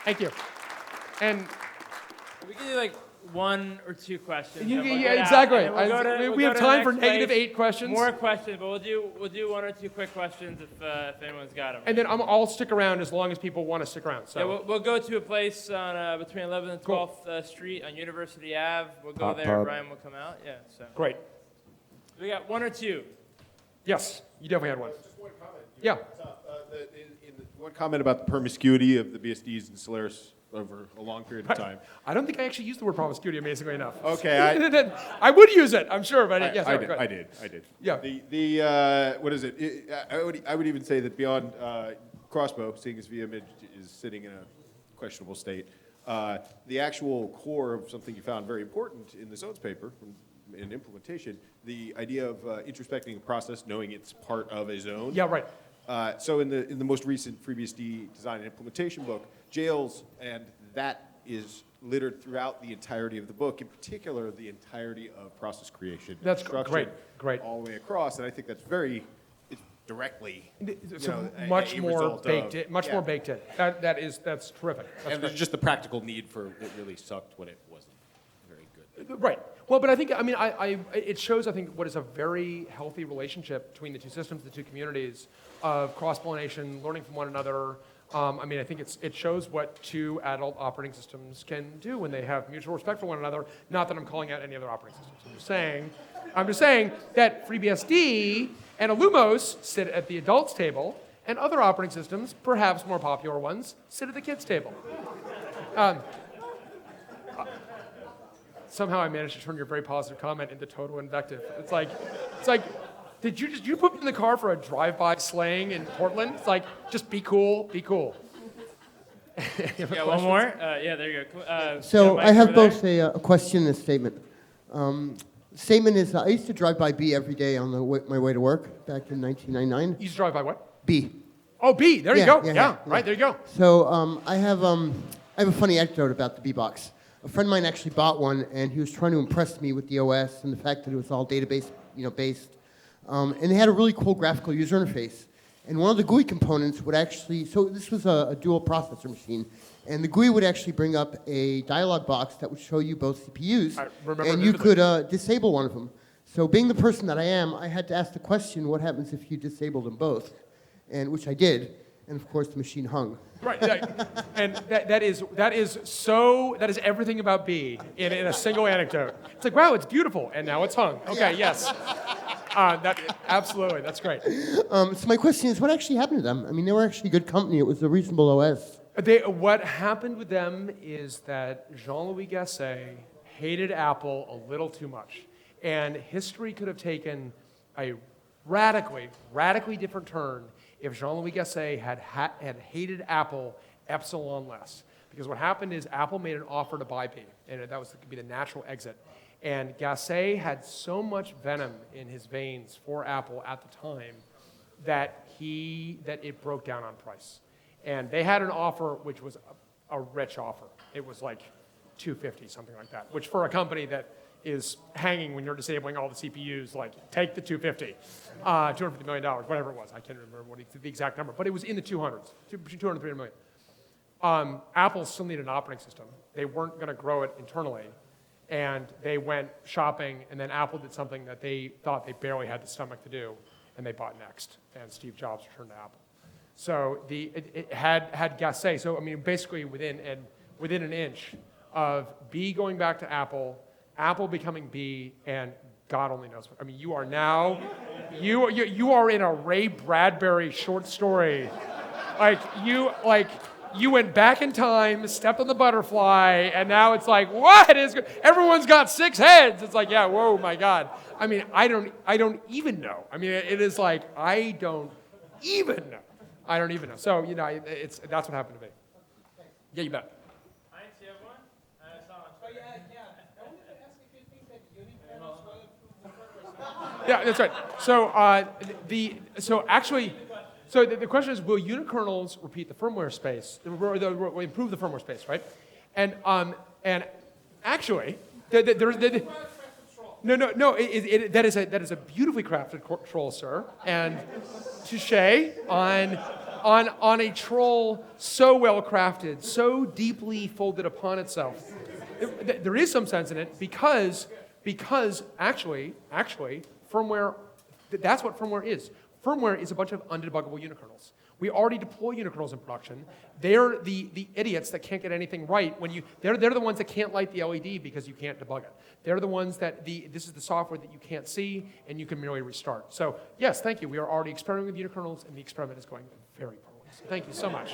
Thank you. And We can do like one or two questions. yeah, and we'll get out, exactly. and then we'll go to- We we'll have go to the time for next place. -8 questions. More questions, but we'll do one or two quick questions if anyone's got them. And then I'll stick around as long as people want to stick around. So. Yeah, we'll go to a place on between 11th and Cool. 12th Street on University Ave. We'll go Pop there. pub. Brian will come out. Yeah. So Great. we got one or two. Yes, you definitely had one. Just one comment. Yeah. One comment about the promiscuity of the BSDs and Solaris over a long period of time. I don't think I actually used the word promiscuity, amazingly enough. Okay, I would use it, I'm sure, but yes, I go ahead. did. Yeah. What is it? I would even say that beyond Crossbow, seeing as VM is sitting in a questionable state, the actual core of something you found very important in the Zones paper in implementation, the idea of introspecting a process, knowing it's part of a zone. Yeah, right. So in the most recent FreeBSD design and implementation book, jails, and that is littered throughout the entirety of the book, in particular the entirety of process creation. That's Construction, great. all the way across, and I think that's it's directly So a much more result baked of- in. Much yeah. more baked in. That's terrific. That's And there's just the practical need for it really sucked when it wasn't very good. Right. Well, but I think, it shows, I think, what is a very healthy relationship between the two systems, the two communities, of cross-pollination, learning from one another. I think it shows what two adult operating systems can do when they have mutual respect for one another. Not that I'm calling out any other operating systems. I'm just saying that FreeBSD and Illumos sit at the adults table, and other operating systems, perhaps more popular ones, sit at the kids table. Somehow I managed to turn your very positive comment into total invective. It's like, did you put me in the car for a drive-by slaying in Portland? It's like, just be cool, be cool. Yeah, one more. Yeah, there you go. So Mike I have over there. both a question and a statement. Statement is, I used to drive by B every day on my way to work back in 1999. You used to drive by what? B. Oh, B, there you Yeah, go. yeah, Yeah, yeah, right, yeah. there you go. So I have a funny anecdote about the B box. A friend of mine actually bought one, and he was trying to impress me with the OS and the fact that it was all database, based. And it had a really cool graphical user interface. And one of the GUI components would actually, so this was a dual processor machine, and the GUI would actually bring up a dialog box that would show you both CPUs, I remember and you vividly. could disable one of them. So being the person that I am, I had to ask the question, what happens if you disable them both? And which I did, and of course the machine hung. Right, and that is everything about B in a single anecdote. It's like, wow, it's beautiful, and now it's hung. Okay, yes. Absolutely, that's great. So my question is, what actually happened to them? I mean, they were actually a good company. It was a reasonable OS. What happened with them is that Jean-Louis Gasset hated Apple a little too much. And history could have taken a radically different turn if Jean-Louis Gasset had hated Apple epsilon less. Because what happened is Apple made an offer to buy B, and that was to be the natural exit. And Gasset had so much venom in his veins for Apple at the time that it broke down on price. And they had an offer which was a rich offer. It was like $250, something like that, which for a company that is hanging when you're disabling all the CPUs, like take the $250, $250 million, whatever it was. I can't remember the exact number, but it was in the 200s, between 200 and 300 million. Apple still needed an operating system. They weren't going to grow it internally, and they went shopping, and then Apple did something that they thought they barely had the stomach to do, and they bought Next, and Steve Jobs returned to Apple. So it had Gasset. So I mean, basically within an inch of B going back to Apple, Apple becoming B, and God only knows what. I mean, you are now, you are in a Ray Bradbury short story. You went back in time, stepped on the butterfly, and now it's like, what is, everyone's got 6 heads. It's like, yeah, whoa, my God. I mean, I don't even know. I mean, it is like, I don't even know. I don't even know. So, you know, that's what happened to me. Yeah, you bet. Heinz, you have one? I saw on Twitter. I wanted to ask if you think that unicorns will improve the Yeah, that's right. So the question is, will unikernels repeat the firmware space, will improve the firmware space, right? And actually, no, that is a beautifully crafted troll, sir, and touche on a troll so well crafted, so deeply folded upon itself. There is some sense in it because actually firmware, that's what firmware is. Firmware is a bunch of undebuggable unikernels. We already deploy unikernels in production. They're the idiots that can't get anything right when they're the ones that can't light the LED because you can't debug it. They're the ones that this is the software that you can't see and you can merely restart. So yes, thank you. We are already experimenting with unikernels and the experiment is going very poorly. So thank you so much.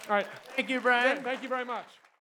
All right. Thank you, Brian. Thank you very much.